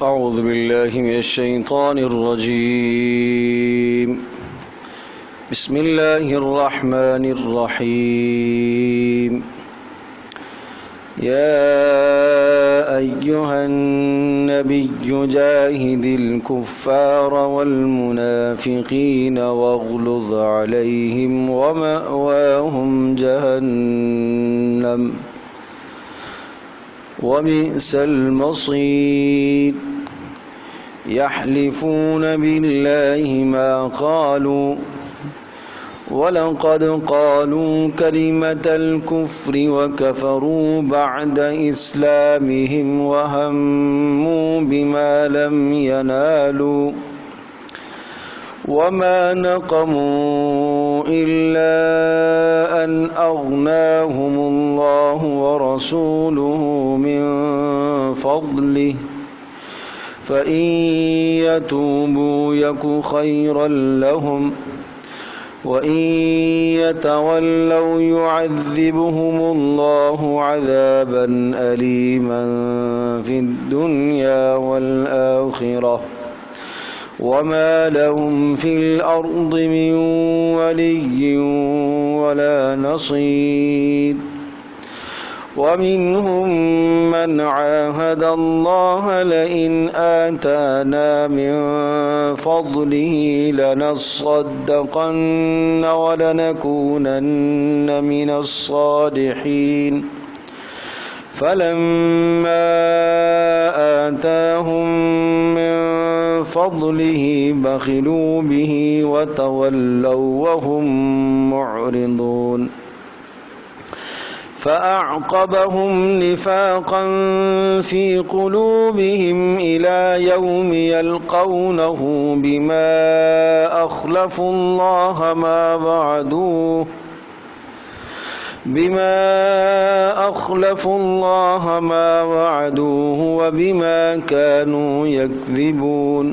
أعوذ بالله من الشيطان الرجيم. بسم الله الرحمن الرحيم. يا أيها النبي جاهد الكفار والمنافقين واغلظ عليهم ومأواهم جهنم وبئس المصير. يحلفون بالله ما قالوا ولقد قالوا كلمة الكفر وكفروا بعد إسلامهم وهموا بما لم ينالوا وما نقموا إلا أن أغناهم الله ورسوله من فضله فإن يتوبوا يك خيرا لهم وإن يتولوا يعذبهم الله عذابا أليما في الدنيا والآخرة وما لهم في الأرض من ولي ولا نصير. ومنهم من عاهد الله لئن آتانا من فضله لنصدقن ولنكونن من الصالحين فلما آتاهم من فضله بخلوا به وتولوا وهم معرضون. فأعقبهم نفاقا في قلوبهم إلى يوم يلقونه بما أخلفوا الله ما وعدوه وبما كانوا يكذبون.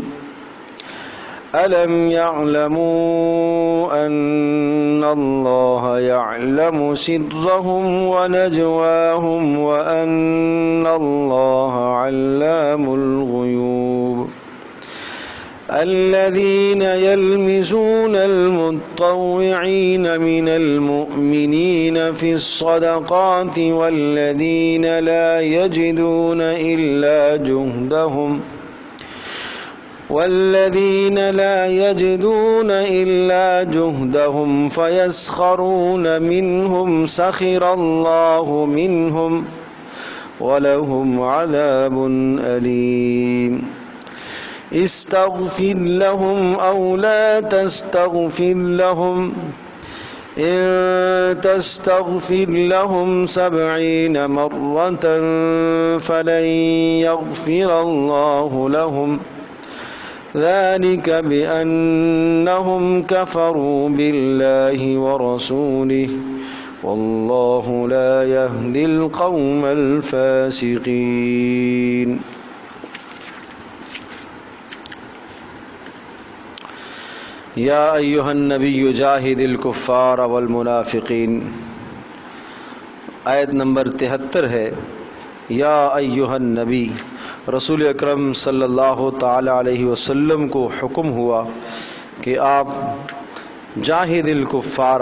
ألم يعلموا أن الله يعلم سرهم ونجواهم وأن الله علام الغيوب. الذين يلمزون المتطوعين من المؤمنين في الصدقات والذين لا يجدون إلا جهدهم فيسخرون منهم سخر الله منهم ولهم عذاب أليم. استغفر لهم أو لا تستغفر لهم إن تستغفر لهم 70 مرة فلن يغفر الله لهم ذلك بأنهم كفروا بالله ورسوله والله لا يهدي القوم الفاسقين. یا ایہا النبی جاہد الکفار والمنافقین. آیت نمبر 73 ہے. یا ایہا النبی، رسول اکرم صلی اللہ تعالی علیہ وسلم کو حکم ہوا کہ آپ جاہد الکفار،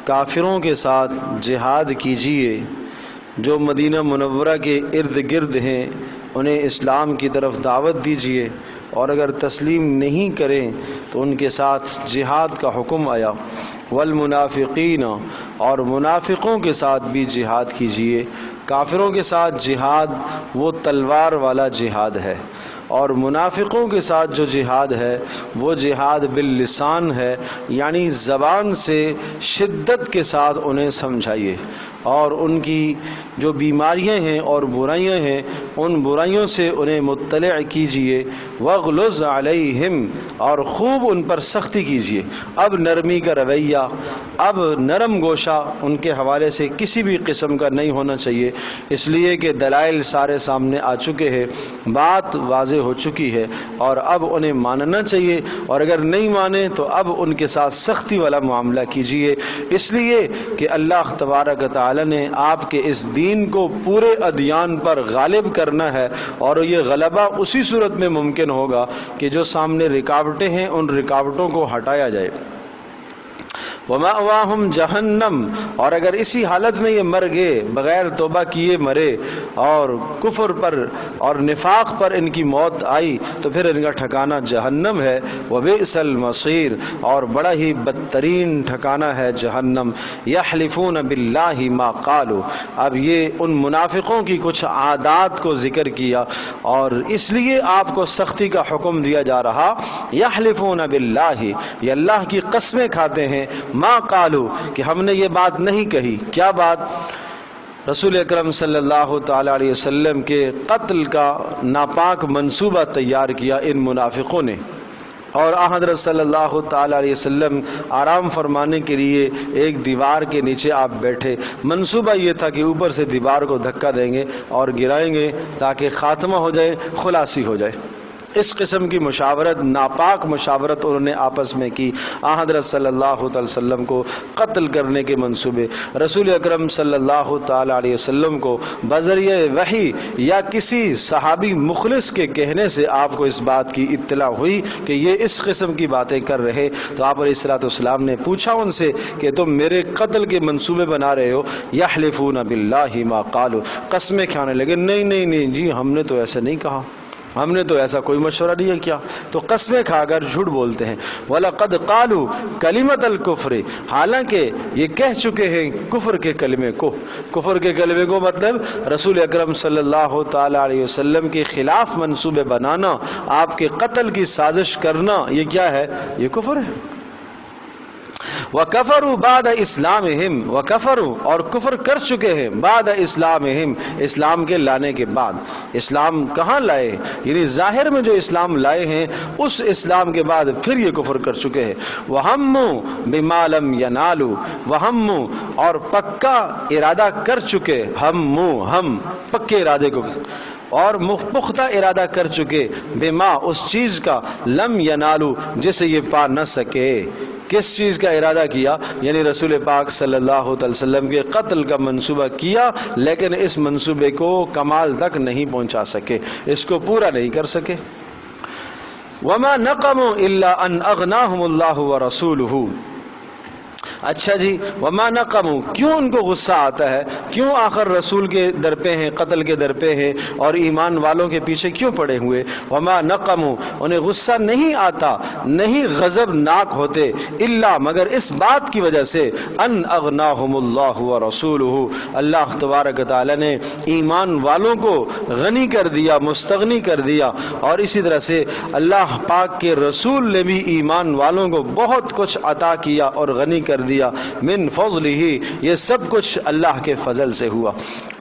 کافروں کے ساتھ جہاد کیجئے جو مدینہ منورہ کے ارد گرد ہیں، انہیں اسلام کی طرف دعوت دیجئے، اور اگر تسلیم نہیں کریں تو ان کے ساتھ جہاد کا حکم آیا. والمنافقین، اور منافقوں کے ساتھ بھی جہاد کیجئے. کافروں کے ساتھ جہاد وہ تلوار والا جہاد ہے، اور منافقوں کے ساتھ جو جہاد ہے وہ جہاد باللسان ہے، یعنی زبان سے شدت کے ساتھ انہیں سمجھائیے، اور ان کی جو بیماریاں ہیں اور برائیاں ہیں ان برائیوں سے انہیں مطلع کیجئے. وَاغْلُظْ عَلَيْهِمْ، اور خوب ان پر سختی کیجئے. اب نرمی کا رویہ، اب نرم گوشہ ان کے حوالے سے کسی بھی قسم کا نہیں ہونا چاہیے، اس لیے کہ دلائل سارے سامنے آ چکے ہیں، بات واضح واضح ہو چکی ہے اور اب انہیں ماننا چاہیے، اور اگر نہیں مانے تو اب ان کے ساتھ سختی والا معاملہ کیجیے، اس لیے کہ اللہ تبارک و تعالی نے آپ کے اس دین کو پورے ادیان پر غالب کرنا ہے، اور یہ غلبہ اسی صورت میں ممکن ہوگا کہ جو سامنے رکاوٹیں ہیں ان رکاوٹوں کو ہٹایا جائے۔ وَمَأْوَاهُمْ جَهَنَّمْ، اور اگر اسی حالت میں یہ مر گئے، بغیر توبہ کیے مرے اور کفر پر اور نفاق پر ان کی موت آئی، تو پھر ان کا ٹھکانہ جہنم ہے۔ وَبِئْسَ الْمَصِيرُ، اور بڑا ہی بدترین ٹھکانہ ہے جہنم۔ يَحْلِفُونَ بِاللَّهِ مَا قَالُوا، اب یہ ان منافقوں کی کچھ عادات کو ذکر کیا اور اس لیے آپ کو سختی کا حکم دیا جا رہا۔ يَحْلِفُونَ بِاللَّهِ، یہ اللہ کی قسمیں کھاتے ہیں، ما قالو، کہ ہم نے یہ بات نہیں کہی۔ کیا بات؟ رسول اکرم صلی اللہ تعالی علیہ وسلم کے قتل کا ناپاک منصوبہ تیار کیا ان منافقوں نے، اور حضرت صلی اللہ تعالی علیہ وسلم آرام فرمانے کے لیے ایک دیوار کے نیچے آپ بیٹھے۔ منصوبہ یہ تھا کہ اوپر سے دیوار کو دھکا دیں گے اور گرائیں گے تاکہ خاتمہ ہو جائے، خلاصی ہو جائے۔ اس قسم کی مشاورت، ناپاک مشاورت انہوں نے آپس میں کی حضرت صلی اللہ علیہ وسلم کو قتل کرنے کے منصوبے۔ رسول اکرم صلی اللہ تعالی علیہ وسلم کو بذریعہ وحی یا کسی صحابی مخلص کے کہنے سے آپ کو اس بات کی اطلاع ہوئی کہ یہ اس قسم کی باتیں کر رہے، تو آپ علیہ الصلوۃ والسلام نے پوچھا ان سے کہ تم میرے قتل کے منصوبے بنا رہے ہو؟ یحلفون باللہ ما قالوا، قسمیں کھانے لگے، نہیں نہیں نہیں جی ہم نے تو ایسا نہیں کہا، ہم نے تو ایسا کوئی مشورہ نہیں کیا، تو قسمیں کھا کر جھوٹ بولتے ہیں۔ وَلَقَدْ قَالُوا كَلِمَةَ الْكُفْرِ، حالانکہ یہ کہہ چکے ہیں کفر کے کلمے کو۔ کفر کے کلمے کو مطلب رسول اکرم صلی اللہ تعالی علیہ وسلم کے خلاف منصوبے بنانا، آپ کے قتل کی سازش کرنا، یہ کیا ہے؟ یہ کفر ہے۔ وَكَفَرُوا بَعْدَ إِسْلَامِهِمْ، وَكَفَرُوا، اور کفر کر چکے ہیں، بعد اسلامہم، اسلام کے لانے کے بعد۔ اسلام کہاں لائے؟ یعنی ظاہر میں جو اسلام لائے ہیں اس اسلام کے بعد پھر یہ کفر کر چکے ہیں۔ وَهَمُّوا بِمَا لَمْ يَنَالُوا، وَهَمُّوا، اور پکا ارادہ کر چکے، ہم پکے ارادے کو اور پختہ ارادہ کر چکے، بما، اس چیز کا، لم ینالو، جسے یہ پا نہ سکے۔ کس چیز کا ارادہ کیا؟ یعنی رسول پاک صلی اللہ علیہ وسلم کے قتل کا منصوبہ کیا، لیکن اس منصوبے کو کمال تک نہیں پہنچا سکے، اس کو پورا نہیں کر سکے۔ وما نقموا الا ان اغناهم اللہ ورسولہ، اچھا جی، وما نقموا، کیوں ان کو غصہ آتا ہے؟ کیوں آخر رسول کے در پہ ہیں، قتل کے در پہ ہیں، اور ایمان والوں کے پیچھے کیوں پڑے ہوئے؟ وما نقموا، انہیں غصہ نہیں آتا، نہیں غضب ناک ہوتے، الا، مگر اس بات کی وجہ سے، ان اغناہم اللہ ورسولہ، اللہ تبارک تعالی نے ایمان والوں کو غنی کر دیا، مستغنی کر دیا، اور اسی طرح سے اللہ پاک کے رسول نے بھی ایمان والوں کو بہت کچھ عطا کیا اور غنی کر دیا، من فضلہ، یہ سب کچھ اللہ کے فضل سے ہوا۔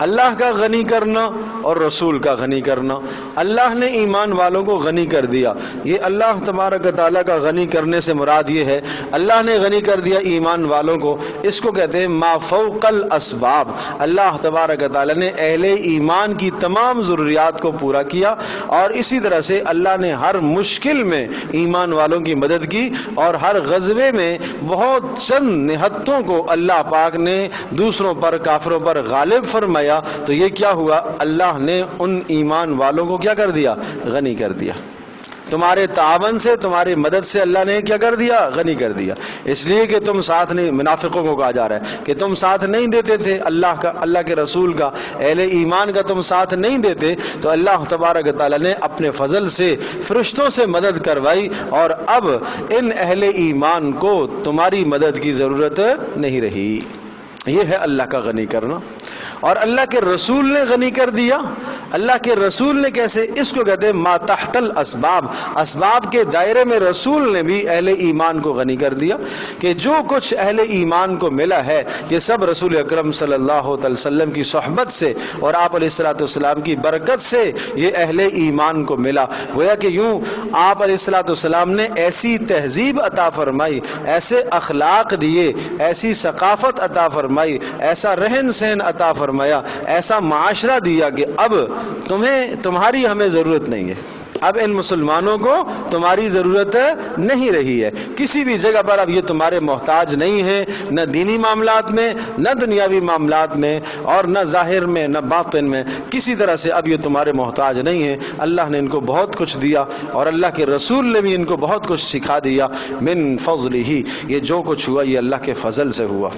اللہ کا غنی کرنا اور رسول کا غنی کرنا، اللہ نے ایمان والوں کو غنی کر دیا۔ یہ اللہ تبارک تعالیٰ کا غنی کرنے سے مراد یہ ہے، اللہ نے غنی کر دیا ایمان والوں کو، اس کو کہتے ہیں ما فوق الاسباب۔ اللہ تبارک تعالیٰ نے اہل ایمان کی تمام ضروریات کو پورا کیا، اور اسی طرح سے اللہ نے ہر مشکل میں ایمان والوں کی مدد کی، اور ہر غزوے میں بہت چند نہتوں کو اللہ پاک نے دوسروں پر، کافروں پر غالب فرمایا، تو یہ کیا ہوا؟ اللہ نے ان ایمان والوں کو کیا کر دیا؟ غنی کر دیا۔ تمہارے تعاون سے، تمہاری مدد سے اللہ نے کیا کر دیا؟ غنی کر دیا۔ اس لیے کہ تم ساتھ نہیں، منافقوں کو کہا جا رہا ہے کہ تم ساتھ نہیں دیتے تھے اللہ کا، اللہ کے رسول کا، اہل ایمان کا تم ساتھ نہیں دیتے، تو اللہ تبارک تعالیٰ نے اپنے فضل سے فرشتوں سے مدد کروائی، اور اب ان اہل ایمان کو تمہاری مدد کی ضرورت نہیں رہی۔ یہ ہے اللہ کا غنی کرنا۔ اور اللہ کے رسول نے غنی کر دیا۔ اللہ کے رسول نے کیسے؟ اس کو کہتے ہیں ما تحت الاسباب، اسباب کے دائرے میں رسول نے بھی اہل ایمان کو غنی کر دیا، کہ جو کچھ اہل ایمان کو ملا ہے یہ سب رسول اکرم صلی اللہ علیہ وسلم کی صحبت سے اور آپ علیہ الصلوۃ والسلام کی برکت سے یہ اہل ایمان کو ملا۔ گویا کہ یوں آپ علیہ الصلوۃ والسلام نے ایسی تہذیب عطا فرمائی، ایسے اخلاق دیے، ایسی ثقافت عطا فرمائی، ایسا رہن سہن عطا فرمایا، ایسا معاشرہ دیا کہ اب تمہاری ہمیں ضرورت نہیں ہے، اب ان مسلمانوں کو تمہاری ضرورت نہیں رہی ہے، کسی بھی جگہ پر اب یہ تمہارے محتاج نہیں ہے، نہ دینی معاملات میں، نہ دنیاوی معاملات میں، اور نہ ظاہر میں نہ باطن میں، کسی طرح سے اب یہ تمہارے محتاج نہیں ہے۔ اللہ نے ان کو بہت کچھ دیا، اور اللہ کے رسول نے بھی ان کو بہت کچھ سکھا دیا۔ من فضلہ، یہ جو کچھ ہوا یہ اللہ کے فضل سے ہوا۔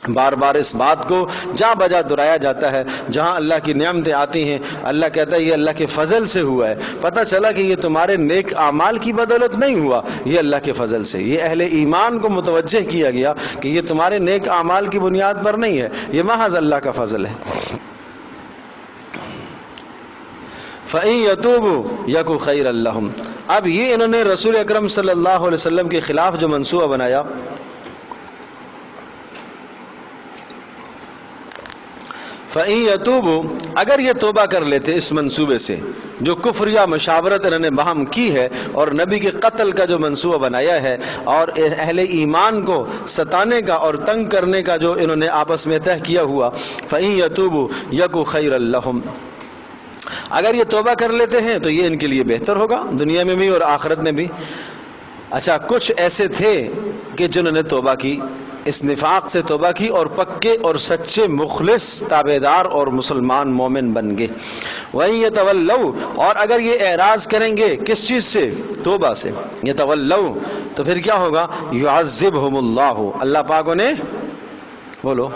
بار بار اس بات کو جا بجا دہرایا جاتا ہے، جہاں اللہ کی نعمتیں آتی ہیں اللہ کہتا ہے یہ اللہ کے فضل سے ہوا ہے۔ پتہ چلا کہ یہ تمہارے نیک اعمال کی بدولت نہیں ہوا، یہ اللہ کے فضل سے۔ یہ اہل ایمان کو متوجہ کیا گیا کہ یہ تمہارے نیک اعمال کی بنیاد پر نہیں ہے، یہ محض اللہ کا فضل ہے۔ فَإِن يَتُوبُوا يَكُ خَيْرًا لَّهُمْ، اب یہ انہوں نے رسول اکرم صلی اللہ علیہ وسلم کے خلاف جو منصوبہ بنایا، فَإِن يَتُوبُوا، اگر یہ توبہ کر لیتے اس منصوبے سے، جو کفر یا مشاورت انہوں نے باہم کی ہے اور نبی کے قتل کا جو منصوبہ بنایا ہے اور اہل ایمان کو ستانے کا اور تنگ کرنے کا جو انہوں نے آپس میں طے کیا ہوا، فَإِن يَتُوبُوا يَكُ خَيْرًا لَّهُمْ، اگر یہ توبہ کر لیتے ہیں تو یہ ان کے لیے بہتر ہوگا، دنیا میں بھی اور آخرت میں بھی۔ اچھا، کچھ ایسے تھے کہ جنہوں نے توبہ کی، اس نفاق سے توبہ کی اور پکے اور سچے مخلص تابعدار اور مسلمان مومن بن گئے۔ وَإِن يَتَوَلَّوْا، اور اگر یہ اعراض کریں گے کس چیز سے؟ توبہ سے۔ يَتَوَلَّوْا، تو پھر کیا ہوگا؟ يُعَذِّبْهُمُ اللَّهُ، اللہ پاک انہیں بولو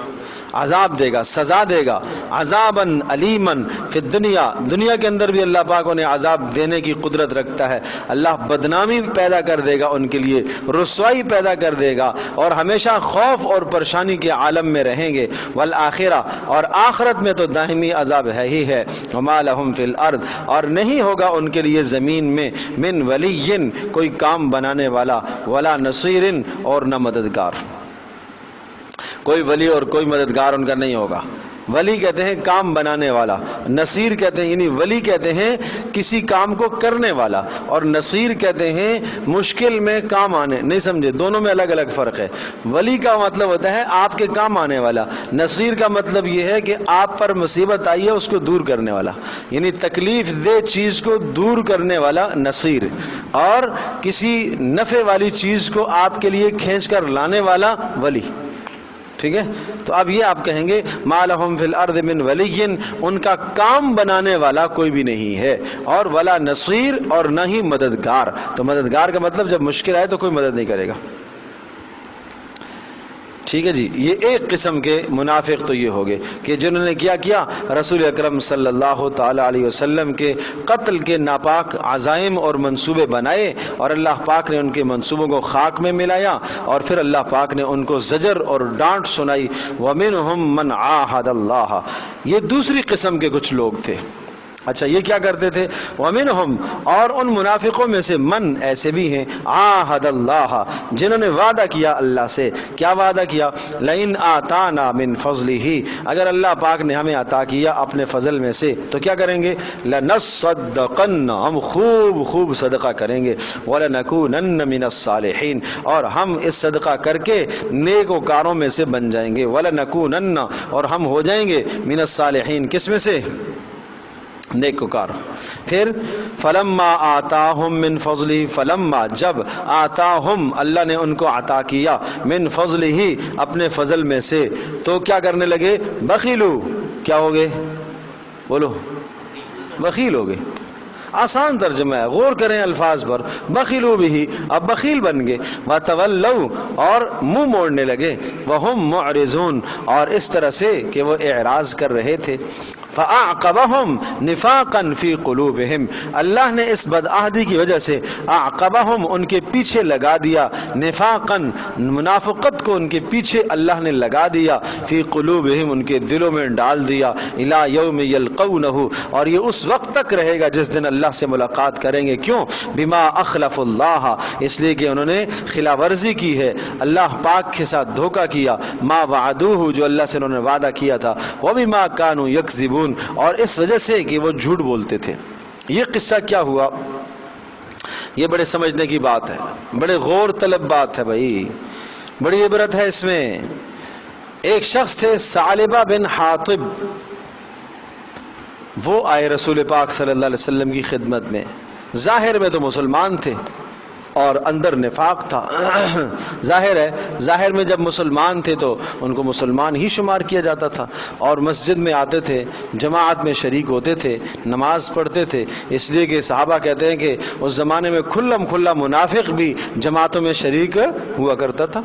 عذاب دے گا، سزا دے گا، عذاباً علیماً فی الدنیا، دنیا کے اندر بھی اللہ پاک انہیں عذاب دینے کی قدرت رکھتا ہے۔ اللہ بدنامی پیدا کر دے گا ان کے لیے، رسوائی پیدا کر دے گا، اور ہمیشہ خوف اور پریشانی کے عالم میں رہیں گے۔ والآخرہ، اور آخرت میں تو دائمی عذاب ہے ہی ہے۔ وما لہم فی الارض، اور نہیں ہوگا ان کے لیے زمین میں من ولی، کوئی کام بنانے والا، ولا نصیر، اور نہ مددگار، کوئی ولی اور کوئی مددگار ان کا نہیں ہوگا۔ ولی کہتے ہیں کام بنانے والا، نصیر کہتے ہیں یعنی ولی کہتے ہیں کسی کام کو کرنے والا، اور نصیر کہتے ہیں مشکل میں کام آنے، نہیں سمجھے، دونوں میں الگ الگ فرق ہے۔ ولی کا مطلب ہوتا ہے آپ کے کام آنے والا، نصیر کا مطلب یہ ہے کہ آپ پر مصیبت آئی ہے اس کو دور کرنے والا، یعنی تکلیف دہ چیز کو دور کرنے والا نصیر، اور کسی نفع والی چیز کو آپ کے لیے کھینچ کر لانے والا ولی۔ ٹھیک ہے، تو اب یہ آپ کہیں گے ما لہم فی الارض من ولی، ان کا کام بنانے والا کوئی بھی نہیں ہے، اور ولا نصیر، اور نہ ہی مددگار۔ تو مددگار کا مطلب جب مشکل آئے تو کوئی مدد نہیں کرے گا۔ ٹھیک ہے جی، یہ ایک قسم کے منافق تو یہ ہو گئے کہ جنہوں نے کیا رسول اکرم صلی اللہ تعالی علیہ وسلم کے قتل کے ناپاک عزائم اور منصوبے بنائے، اور اللہ پاک نے ان کے منصوبوں کو خاک میں ملایا، اور پھر اللہ پاک نے ان کو زجر اور ڈانٹ سنائی۔ وَمِنْهُمْ مَنْ عَاهَدَ اللَّهَ، یہ دوسری قسم کے کچھ لوگ تھے۔ اچھا، یہ کیا کرتے تھے؟ وَمِنْهُمْ، اور ان منافقوں میں سے من ایسے بھی ہیں عَاهَدَ اللَّهَ، جنہوں نے وعدہ کیا اللہ سے۔ کیا وعدہ کیا؟ لَإِنْ آتَانَا مِنْ فَضْلِهِ، اگر اللہ پاک نے ہمیں عطا کیا اپنے فضل میں سے تو کیا کریں گے؟ لَنَصَّدَّقَنَّ، ہم خوب صدقہ کریں گے، وَلَنَكُونَنَّ مِنَ الصَّالِحِينَ، اور ہم اس صدقہ کر کے نیکوکاروں میں سے بن جائیں گے، وَلَنَكُونَنَّ، اور ہم ہو جائیں گے مِنَ الصَّالِحِينَ، کس میں سے؟ نیکوکار۔ پھر فلما آتاہم من فضلہ، فلما جب آتاہم اللہ نے ان کو عطا کیا من فضلہ اپنے فضل میں سے، تو کیا کرنے لگے؟ بخیلو، کیا ہو گئے؟ بولو، بخیل ہو گئے۔ آسان ترجمہ ہے، غور کریں الفاظ پر، بخیلو بھی، اب بخیل بن گئے۔ وتولوا، اور منہ موڑنے لگے، وہم معرضون، اور اس طرح سے کہ وہ اعراض کر رہے تھے۔ فاعقبہم نفاقا فی قلوبہم، اللہ نے اس بدعہدی کی وجہ سے اعقبہم ان کے پیچھے لگا دیا، نفاقا منافقت کو ان کے پیچھے اللہ نے لگا دیا، فی قلوبہم ان کے دلوں میں ڈال دیا، الی یوم یلقونہ، اور یہ اس وقت تک رہے گا جس دن اللہ سے ملاقات کریں گے۔ کیوں؟ بما اخلف اللہ، اس لیے کہ انہوں نے خلاف ورزی کی ہے، اللہ پاک کے ساتھ دھوکہ کیا، ما وعدوہ، جو اللہ سے انہوں نے وعدہ کیا تھا، وبما کانوا یکذبون، اور اس وجہ سے کہ وہ جھوٹ بولتے تھے۔ یہ قصہ کیا ہوا؟ یہ بڑے سمجھنے کی بات ہے، بڑے غور طلب بات ہے بھائی، بڑی عبرت ہے اس میں۔ ایک شخص تھے ثعلبہ بن حاطب، وہ آئے رسول پاک صلی اللہ علیہ وسلم کی خدمت میں، ظاہر میں تو مسلمان تھے اور اندر نفاق تھا۔ ظاہر ہے، ظاہر میں جب مسلمان تھے تو ان کو مسلمان ہی شمار کیا جاتا تھا، اور مسجد میں آتے تھے، جماعت میں شریک ہوتے تھے، نماز پڑھتے تھے، اس لیے کہ صحابہ کہتے ہیں کہ اس زمانے میں کھلا منافق بھی جماعتوں میں شریک ہوا کرتا تھا۔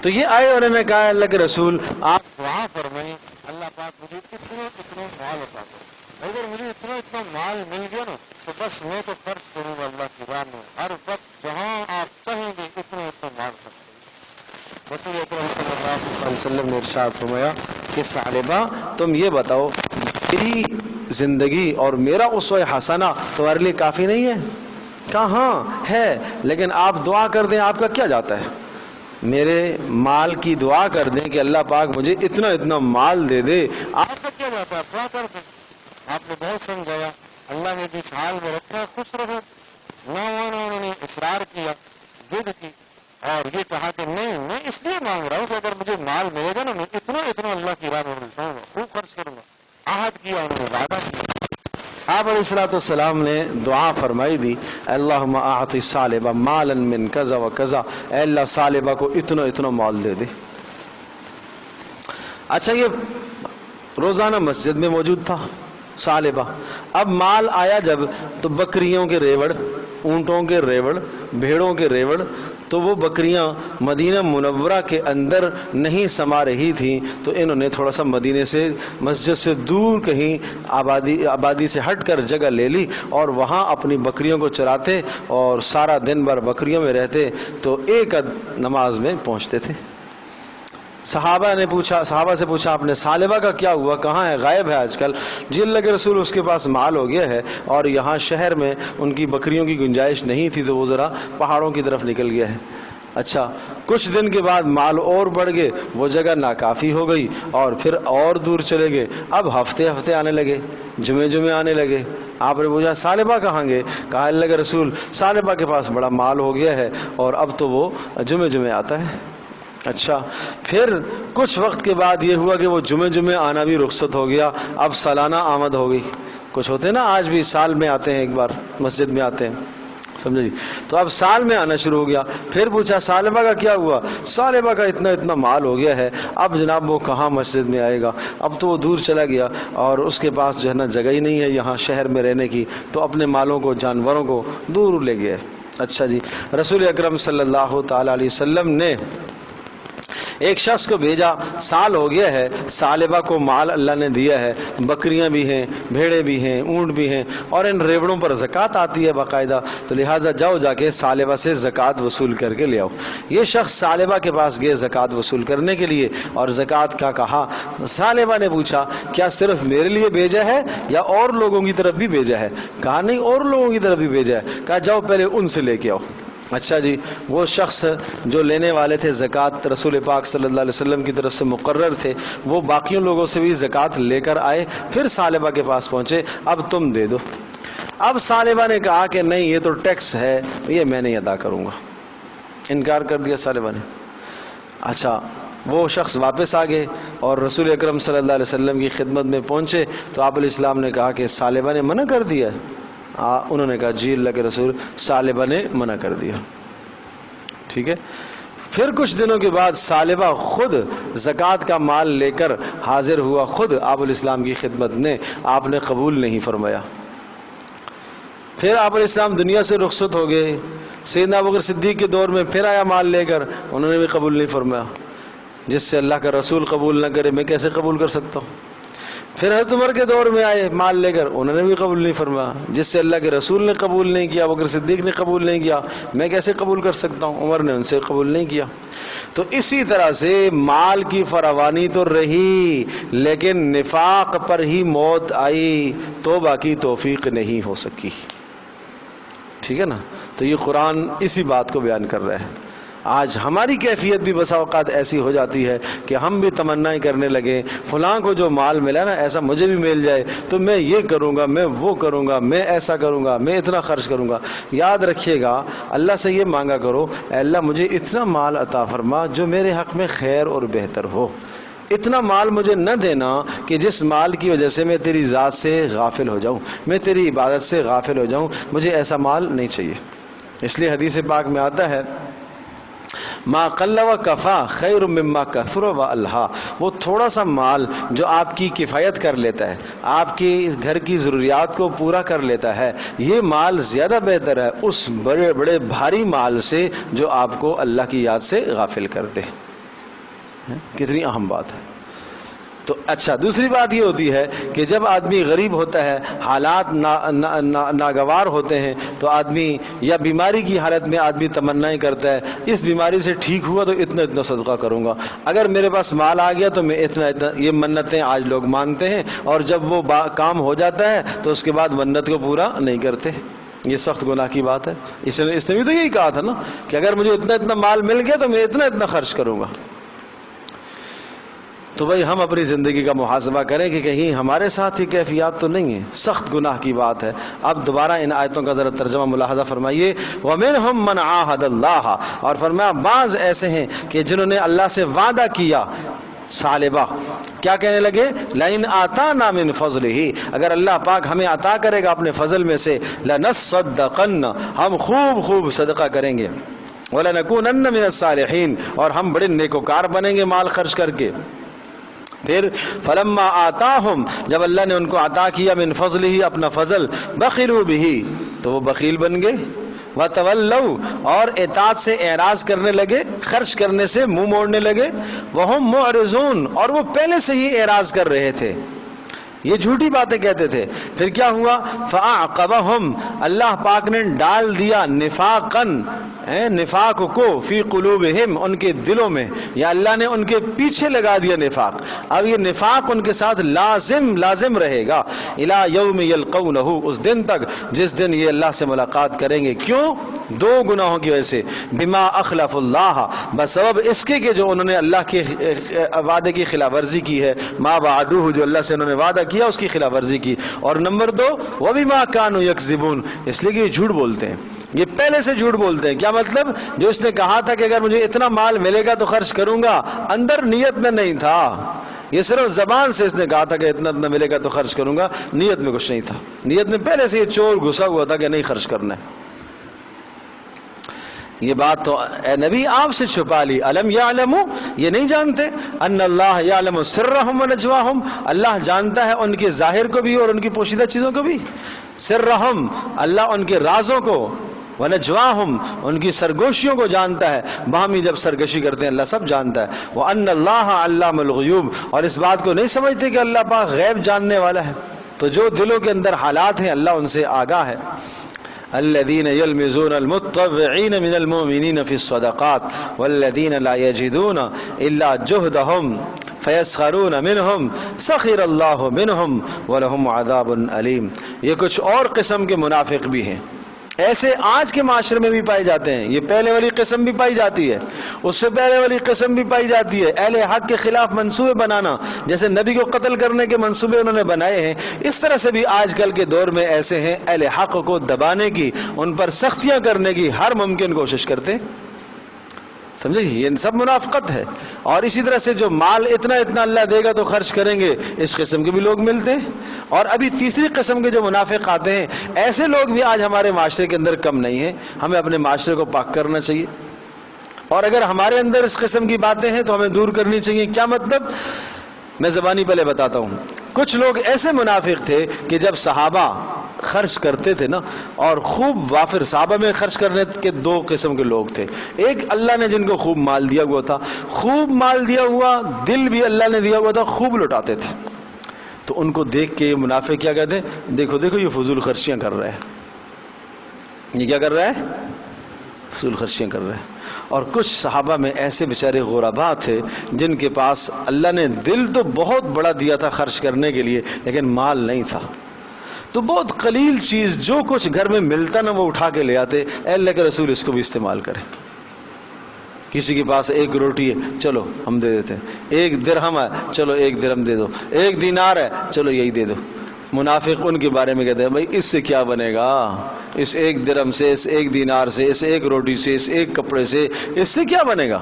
تو یہ آئے اور انہوں نے کہا اللہ کے رسول آپ دعا فرمائیں اللہ پاک مجھے اتنا مال عطا کرے، اگر مجھے اتنا مال مل گیا نا تو بس میں تو خرچ کروں گا اللہ کی راہ میں، ہر وقت جہاں آپ چاہیں گے اتنا مال خرچ کریں۔ رسول اکرم صلی اللہ علیہ وسلم نے ارشاد فرمایا کہ ثعلبہ تم یہ بتاؤ میری زندگی اور میرا اسوہ حسنہ تمہارے لیے کافی نہیں ہے؟ کہا ہاں ہے، لیکن آپ دعا کر دیں، آپ کا کیا جاتا ہے؟ میرے مال کی دعا کر دیں کہ اللہ پاک مجھے اتنا مال دے دے، آپ کا کیا جاتا ہے؟ دعا کر دیں۔ آپ نے بہت سمجھایا، اللہ نے جس حال میں رکھا خوش رہو، نہ انہوں نے اصرار کیا، ضد کی اور یہ کہا کہ نہیں میں اس لیے مانگ رہا ہوں کہ اگر مجھے مال ملے گا نا میں اتنا اللہ کی راہ میں رکھوں گا، خوب خرچ کروں گا۔ عہد کیا، انہوں نے وعدہ کیا۔ آپ علیہ الصلوۃ والسلام نے دعا فرمائی دی اللہم اعطِ ثعلبہ مالا من کذا و کذا، اے اللہ ثعلبہ کو اتنا مال دے دے۔ اچھا یہ روزانہ مسجد میں موجود تھا ثعلبہ، اب مال آیا جب تو بکریوں کے ریوڑ، اونٹوں کے ریوڑ، بھیڑوں کے ریوڑ، تو وہ بکریاں مدینہ منورہ کے اندر نہیں سما رہی تھیں، تو انہوں نے تھوڑا سا مدینے سے مسجد سے دور کہیں آبادی سے ہٹ کر جگہ لے لی اور وہاں اپنی بکریوں کو چراتے اور سارا دن بھر بکریوں میں رہتے، تو ایک نماز میں پہنچتے تھے۔ صحابہ سے پوچھا آپ نے ثعلبہ کا کیا ہوا، کہاں ہے، غائب ہے آج کل؟ جی اللہ کے رسول اس کے پاس مال ہو گیا ہے اور یہاں شہر میں ان کی بکریوں کی گنجائش نہیں تھی تو وہ ذرا پہاڑوں کی طرف نکل گیا ہے۔ اچھا کچھ دن کے بعد مال اور بڑھ گئے، وہ جگہ ناکافی ہو گئی اور پھر اور دور چلے گئے، اب ہفتے آنے لگے، جمعے آنے لگے۔ آپ نے پوچھا ثعلبہ کہاں گئے؟ کہا اللہ کے رسول ثعلبہ کے پاس بڑا مال ہو گیا ہے اور اب تو وہ جمعے آتا ہے۔ اچھا پھر کچھ وقت کے بعد یہ ہوا کہ وہ جمعے آنا بھی رخصت ہو گیا، اب سالانہ آمد ہو گئی۔ کچھ ہوتے ہیں نا آج بھی سال میں آتے ہیں، ایک بار مسجد میں آتے ہیں، سمجھے جی؟ تو اب سال میں آنا شروع ہو گیا۔ پھر پوچھا ثعلبہ کا کیا ہوا؟ ثعلبہ کا اتنا مال ہو گیا ہے، اب جناب وہ کہاں مسجد میں آئے گا، اب تو وہ دور چلا گیا اور اس کے پاس جو ہے نا جگہ ہی نہیں ہے یہاں شہر میں رہنے کی، تو اپنے مالوں کو، جانوروں کو دور لے گیا۔ اچھا جی، رسول اکرم صلی اللہ تعالی علیہ وسلم نے ایک شخص کو بھیجا، سال ہو گیا ہے، ثعلبہ کو مال اللہ نے دیا ہے، بکریاں بھی ہیں، بھیڑیں بھی ہیں، اونٹ بھی ہیں، اور ان ریوڑوں پر زکوٰۃ آتی ہے باقاعدہ، تو لہٰذا جا کے ثعلبہ سے زکوٰۃ وصول کر کے لے آؤ۔ یہ شخص ثعلبہ کے پاس گئے زکوٰۃ وصول کرنے کے لیے اور زکوٰۃ کا کہا۔ ثعلبہ نے پوچھا کیا صرف میرے لیے بھیجا ہے یا اور لوگوں کی طرف بھی بھیجا ہے؟ کہا نہیں اور لوگوں کی طرف بھی بھیجا ہے۔ کہا جاؤ پہلے ان سے لے کے آؤ۔ اچھا جی، وہ شخص جو لینے والے تھے زکوٰۃ رسول پاک صلی اللہ علیہ وسلم کی طرف سے مقرر تھے، وہ باقیوں لوگوں سے بھی زکوٰۃ لے کر آئے، پھر ثعلبہ کے پاس پہنچے، اب تم دے دو۔ اب ثعلبہ نے کہا کہ نہیں یہ تو ٹیکس ہے، یہ میں نہیں ادا کروں گا، انکار کر دیا ثعلبہ نے۔ اچھا وہ شخص واپس آ گئے اور رسول اکرم صلی اللہ علیہ وسلم کی خدمت میں پہنچے تو آپ علیہ السلام نے کہا کہ ثعلبہ نے منع کر دیا۔ انہوں نے کہا جی اللہ کے رسول ثعلبہ نے منع کر دیا۔ ٹھیک ہے، پھر کچھ دنوں کے بعد ثعلبہ خود زکوٰۃ کا مال لے کر حاضر ہوا، خود آپ علیہ السلام کی خدمت نے، آپ نے قبول نہیں فرمایا۔ پھر آپ علیہ السلام دنیا سے رخصت ہو گئے، سیدنا ابوبکر صدیق کے دور میں پھر آیا مال لے کر، انہوں نے بھی قبول نہیں فرمایا۔ جس سے اللہ کا رسول قبول نہ کرے میں کیسے قبول کر سکتا ہوں؟ پھر حضرت عمر کے دور میں آئے مال لے کر، انہوں نے بھی قبول نہیں فرمایا۔ جس سے اللہ کے رسول نے قبول نہیں کیا، ابوبکر صدیق نے قبول نہیں کیا، میں کیسے قبول کر سکتا ہوں؟ عمر نے ان سے قبول نہیں کیا۔ تو اسی طرح سے مال کی فراوانی تو رہی لیکن نفاق پر ہی موت آئی، توبہ کی توفیق نہیں ہو سکی۔ ٹھیک ہے نا؟ تو یہ قرآن اسی بات کو بیان کر رہا ہے۔ آج ہماری کیفیت بھی بسا اوقات ایسی ہو جاتی ہے کہ ہم بھی تمنائیں کرنے لگیں فلاں کو جو مال ملا نا ایسا مجھے بھی مل جائے تو میں یہ کروں گا، میں وہ کروں گا، میں ایسا کروں گا، میں اتنا خرچ کروں گا۔ یاد رکھیے گا اللہ سے یہ مانگا کرو اے اللہ مجھے اتنا مال عطا فرما جو میرے حق میں خیر اور بہتر ہو۔ اتنا مال مجھے نہ دینا کہ جس مال کی وجہ سے میں تیری ذات سے غافل ہو جاؤں، میں تیری عبادت سے غافل ہو جاؤں، مجھے ایسا مال نہیں چاہیے۔ اس لیے حدیث پاک میں آتا ہے ما قل و کفا خیر مما کثر و الہا، وہ تھوڑا سا مال جو آپ کی کفایت کر لیتا ہے، آپ کی گھر کی ضروریات کو پورا کر لیتا ہے، یہ مال زیادہ بہتر ہے اس بڑے بڑے بھاری مال سے جو آپ کو اللہ کی یاد سے غافل کر دے۔ کتنی اہم بات ہے۔ تو اچھا، دوسری بات یہ ہوتی ہے کہ جب آدمی غریب ہوتا ہے، حالات ناگوار ہوتے ہیں، تو آدمی یا بیماری کی حالت میں آدمی تمنائیں کرتا ہے اس بیماری سے ٹھیک ہوا تو اتنا اتنا صدقہ کروں گا، اگر میرے پاس مال آ گیا تو میں اتنا اتنا، یہ منتیں آج لوگ مانتے ہیں، اور جب وہ کام ہو جاتا ہے تو اس کے بعد منت کو پورا نہیں کرتے۔ یہ سخت گناہ کی بات ہے۔ اس نے بھی تو یہی کہا تھا نا کہ اگر مجھے اتنا اتنا مال مل گیا تو میں اتنا اتنا خرچ کروں گا۔ تو بھائی ہم اپنی زندگی کا محاسبہ کریں کہ کہیں ہمارے ساتھ یہ کیفیات تو نہیں ہیں۔ سخت گناہ کی بات ہے۔ اب دوبارہ ان آیتوں کا ذرا ترجمہ ملاحظہ فرمائیے۔ وَمِنْهُمْ مَنْ عَاهَدَ اللَّهَ، اور فرمایا بعض ایسے ہیں کہ جنہوں نے اللہ سے وعدہ کیا، ثالبہ، کیا کہنے لگے؟ لَإِنْ آتَانَا مِنْ فَضْلِهِ، اگر اللہ پاک ہمیں عطا کرے گا اپنے فضل میں سے، لَنَصَّدَّقَنَّ، ہم خوب خوب صدقہ کریں گے، وَلَنَكُونَنَّ مِنَ الصَّالِحِينَ، اور ہم بڑے نیکوکار بنیں گے مال خرچ کر کے۔ پھر فلما آتاہم، جب اللہ نے ان کو عطا کیا من فضلہ، اپنا فضل، بخلوا بہ، تو وہ بخیل بن گئے، وتولوا، اور اطاعت سے اعراض کرنے لگے، خرچ کرنے سے منہ موڑنے لگے، وہم معرضون، اور وہ پہلے سے ہی اعراض کر رہے تھے، یہ جھوٹی باتیں کہتے تھے۔ پھر کیا ہوا؟ فاعقبہم، اللہ پاک نے ڈال دیا نفاقن، نفاق کو، فی قلوبہم، ان کے دلوں میں، یا اللہ نے ان کے پیچھے لگا دیا نفاق۔ اب یہ نفاق ان کے ساتھ لازم رہے گا، الی یوم یلقونہ، اس دن تک جس دن یہ اللہ سے ملاقات کریں گے۔ کیوں؟ دو گناہوں کی وجہ سے، بما اخلف اللہ، بسبب اس کے کہ جو انہوں نے اللہ کے وعدے کی خلاف ورزی کی ہے، ما وعدوہ، جو اللہ سے انہوں نے وعدہ کیا اس کی خلاف ورزی کی، اور نمبر دو وبما کانوا یکذبون، اس لیے کہ یہ جھوٹ بولتے ہیں، یہ پہلے سے جھوٹ بولتے ہیں۔ کیا مطلب؟ جو اس نے کہا تھا کہ اگر مجھے اتنا مال ملے گا تو خرچ کروں گا، اندر نیت میں نہیں تھا، یہ صرف زبان سے اس نے کہا تھا کہ اتنا اتنا ملے گا تو خرچ کروں گا، نیت میں کچھ نہیں تھا، نیت میں پہلے سے یہ چور گھسا ہوا تھا کہ نہیں خرچ کرنا ہے۔ یہ بات تو اے نبی آپ سے چھپا لی، الم یعلموا، یہ نہیں جانتے، ان اللہ یعلم سرہم و نجواہم، اللہ جانتا ہے ان کے ظاہر کو بھی اور ان کی پوشیدہ چیزوں کو بھی، سرہم، اللہ ان کے رازوں کو، ونجواہم، ان کی سرگوشیوں کو جانتا ہے، باہمی جب سرگشی کرتے ہیں اللہ سب جانتا ہے، وان اللہ علام الغیوب، اور اس بات کو نہیں سمجھتے کہ اللہ پاک غیب جاننے والا ہے، تو جو دلوں کے اندر حالات ہیں اللہ ان سے آگاہ ہے۔ الذين يلمزون المتطوعين من المؤمنين في الصدقات والذين لا يجدون الا جهدهم فيسخرون منهم سخر الله منهم ولهم عذاب الیم۔ یہ کچھ اور قسم کے منافق بھی ہیں، ایسے آج کے معاشرے میں بھی پائے جاتے ہیں۔ یہ پہلے والی قسم بھی پائی جاتی ہے، اس سے پہلے والی قسم بھی پائی جاتی ہے، اہل حق کے خلاف منصوبے بنانا، جیسے نبی کو قتل کرنے کے منصوبے انہوں نے بنائے ہیں، اس طرح سے بھی آج کل کے دور میں ایسے ہیں، اہل حق کو دبانے کی، ان پر سختیاں کرنے کی ہر ممکن کوشش کرتے ہیں۔ سمجھے؟ یہ سب منافقت ہے۔ اور اسی طرح سے جو مال اتنا اتنا اللہ دے گا تو خرچ کریں گے، اس قسم کے بھی لوگ ملتے ہیں۔ اور ابھی تیسری قسم کے جو منافق آتے ہیں، ایسے لوگ بھی آج ہمارے معاشرے کے اندر کم نہیں ہیں۔ ہمیں اپنے معاشرے کو پاک کرنا چاہیے، اور اگر ہمارے اندر اس قسم کی باتیں ہیں تو ہمیں دور کرنی چاہیے۔ کیا مطلب؟ میں زبانی پہلے بتاتا ہوں۔ کچھ لوگ ایسے منافق تھے کہ جب صحابہ خرچ کرتے تھے نا، اور خوب وافر، صحابہ میں خرچ کرنے کے دو قسم کے لوگ تھے، ایک اللہ نے جن کو خوب مال دیا ہوا تھا، خوب مال دیا ہوا، دل بھی اللہ نے دیا ہوا تھا، خوب لٹاتے تھے، تو ان کو دیکھ کے یہ منافق کیا کہتے ہیں؟ دیکھو دیکھو یہ فضول خرچیاں کر رہے ہیں، یہ کیا کر رہا ہے؟ فضول خرچیاں کر رہے ہیں۔ اور کچھ صحابہ میں ایسے بیچارے غربا تھے جن کے پاس اللہ نے دل تو بہت بڑا دیا تھا خرچ کرنے کے لیے، لیکن مال نہیں تھا، تو بہت قلیل چیز جو کچھ گھر میں ملتا نا وہ اٹھا کے لے آتے، اے اللہ کے رسول اس کو بھی استعمال کریں۔ کسی کے پاس ایک روٹی ہے، چلو ہم دے دیتے ہیں، ایک درہم ہے، چلو ایک درہم دے دو، ایک دینار ہے، چلو یہی دے دو۔ منافق ان کے بارے میں کہتے ہیں بھائی اس سے کیا بنے گا، اس ایک درہم سے، اس ایک دینار سے، اس ایک روٹی سے، اس ایک کپڑے سے، اس سے کیا بنے گا؟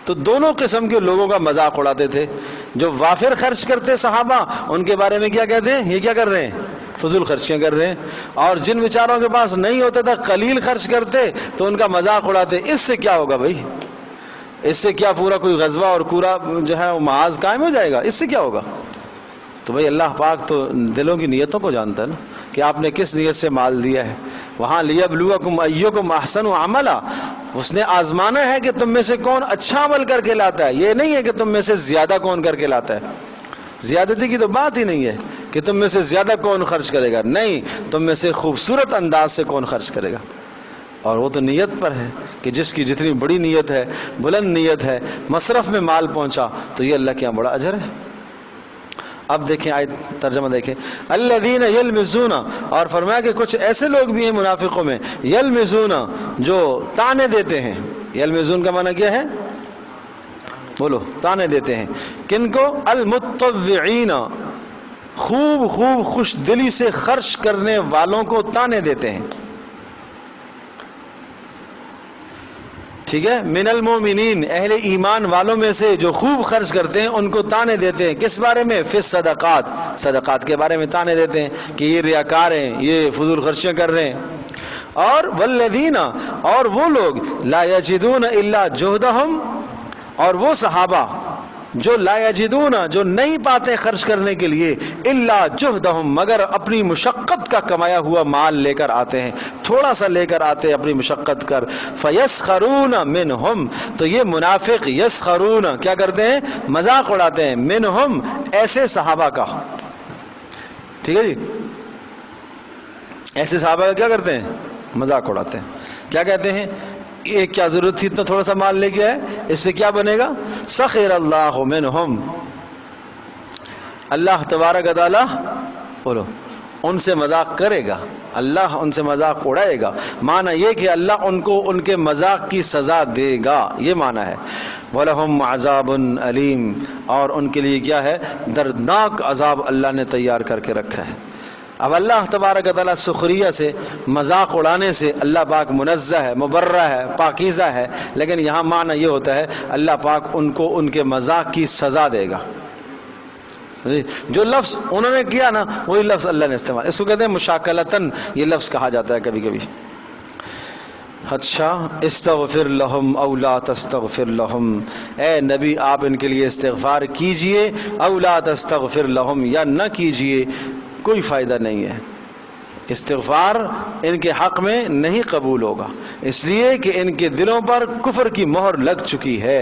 تو دونوں قسم کے لوگوں کا مذاق اڑاتے تھے. جو وافر خرچ کرتے صحابہ ان کے بارے میں کیا کہتے ہیں؟ یہ کیا کر رہے ہیں؟ فضول خرچیاں کر رہے ہیں. اور جن بیچاروں کے پاس نہیں ہوتا تھا قلیل خرچ کرتے تو ان کا مذاق اڑاتے. اس سے کیا ہوگا بھائی؟ اس سے کیا پورا کوئی غزوہ اور پورا جو ہے وہ محاذ قائم ہو جائے گا؟ اس سے کیا ہوگا؟ تو بھائی اللہ پاک تو دلوں کی نیتوں کو جانتا ہے نا کہ آپ نے کس نیت سے مال دیا ہے. وہاں لیبلوکم ایکم احسن عملا، اس نے آزمانا ہے کہ تم میں سے کون اچھا عمل کر کے لاتا ہے. یہ نہیں ہے کہ تم میں سے زیادہ کون کر کے لاتا ہے. زیادتی کی تو بات ہی نہیں ہے کہ تم میں سے زیادہ کون خرچ کرے گا، نہیں، تم میں سے خوبصورت انداز سے کون خرچ کرے گا. اور وہ تو نیت پر ہے کہ جس کی جتنی بڑی نیت ہے، بلند نیت ہے، مصرف میں مال پہنچا تو یہ اللہ کے یہاں بڑا اجر ہے. اب دیکھیں آیت ترجمہ دیکھیں. الذین یلمزون، اور فرمایا کہ کچھ ایسے لوگ بھی ہیں منافقوں میں، یلمزون جو تانے دیتے ہیں. یلمزون کا معنی کیا ہے؟ بولو. تانے دیتے ہیں. کن کو؟ المتطوعین، خوب خوب خوش دلی سے خرچ کرنے والوں کو تانے دیتے ہیں. ٹھیک ہے. من المومنین، اہل ایمان والوں میں سے جو خوب خرچ کرتے ہیں ان کو تانے دیتے ہیں. کس بارے میں؟ فی الصدقات، صدقات کے بارے میں تانے دیتے ہیں کہ یہ ریاکار ہیں، یہ فضول خرچیاں کر رہے ہیں. اور والذین، اور وہ لوگ لا یجدون الا جہدہم، اور وہ صحابہ جو لا یجدون، جو نہیں پاتے خرچ کرنے کے لیے، الا جہدہم، مگر اپنی مشقت کا کمایا ہوا مال لے کر آتے ہیں، تھوڑا سا لے کر آتے ہیں اپنی مشقت کر. فیسخرون منہم، تو یہ منافق یسخرون کیا کرتے ہیں؟ مذاق اڑاتے ہیں. منہم، ایسے صحابہ کا. ٹھیک ہے جی. ایسے صحابہ کا کیا کرتے ہیں؟ مذاق اڑاتے ہیں. کیا کہتے ہیں؟ یہ کیا ضرورت تھی اتنا تھوڑا سا مال لے کے آئے؟ اس سے کیا بنے گا؟ سخر اللہ منہم، اللہ تبارک و تعالی بولو ان سے مذاق کرے گا، اللہ ان سے مذاق اڑائے گا. معنی یہ کہ اللہ ان کو ان کے مذاق کی سزا دے گا، یہ معنی ہے. وَلَهُمْ عَذَابٌ عَلِيمٌ، اور ان کے لیے کیا ہے؟ دردناک عذاب اللہ نے تیار کر کے رکھا ہے. اب اللہ تبارک و تعالیٰ سخریہ سے، مذاق اڑانے سے اللہ پاک منزہ ہے، مبرہ ہے، پاکیزہ ہے. لیکن یہاں معنی یہ ہوتا ہے اللہ پاک ان کو ان کے مذاق کی سزا دے گا. جو لفظ انہوں نے کیا نا وہی لفظ اللہ نے استعمال، اس کو کہتے ہیں مشاکلتاً یہ لفظ کہا جاتا ہے کبھی کبھی. اچھا، استغفر لہم او لا تستغفر لہم، اے نبی آپ ان کے لیے استغفار کیجئے، او لا تستغفر لہم، یا نہ کیجئے، کوئی فائدہ نہیں ہے. استغفار ان کے حق میں نہیں قبول ہوگا، اس لیے کہ ان کے دلوں پر کفر کی مہر لگ چکی ہے.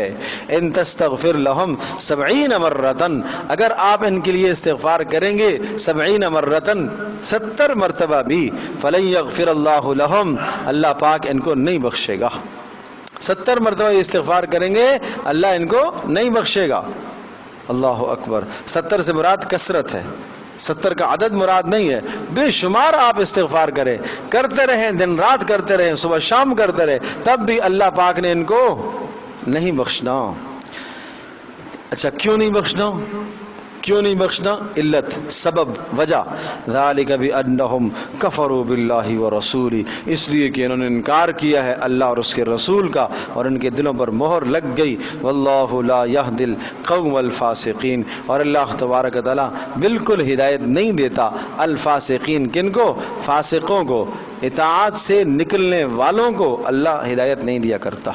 ان تستغفر لہم 70 مرتن، اگر آپ ان کے لیے استغفار کریں گے 70 مرتن 70 مرتبہ بھی، فلن یغفر اللہ لہم، اللہ پاک ان کو نہیں بخشے گا. 70 مرتبہ استغفار کریں گے اللہ ان کو نہیں بخشے گا. اللہ اکبر. 70 سے مراد کثرت ہے، 70 کا عدد مراد نہیں ہے. بے شمار آپ استغفار کریں، کرتے رہیں، دن رات کرتے رہیں، صبح شام کرتے رہیں، تب بھی اللہ پاک نے ان کو نہیں بخشنا. اچھا کیوں نہیں بخشنا؟ کیوں نہیں بخشنا؟ علت، سبب، وجہ. ذالک بانہم کفروا باللہ ورسولہ، اس لیے کہ انہوں نے انکار کیا ہے اللہ اور اس کے رسول کا اور ان کے دلوں پر مہر لگ گئی. واللہ لا یہدی القوم الفاسقین، اور اللہ تبارک و تعالی بالکل ہدایت نہیں دیتا الفاسقین، کن کو؟ فاسقوں کو، اطاعت سے نکلنے والوں کو اللہ ہدایت نہیں دیا کرتا.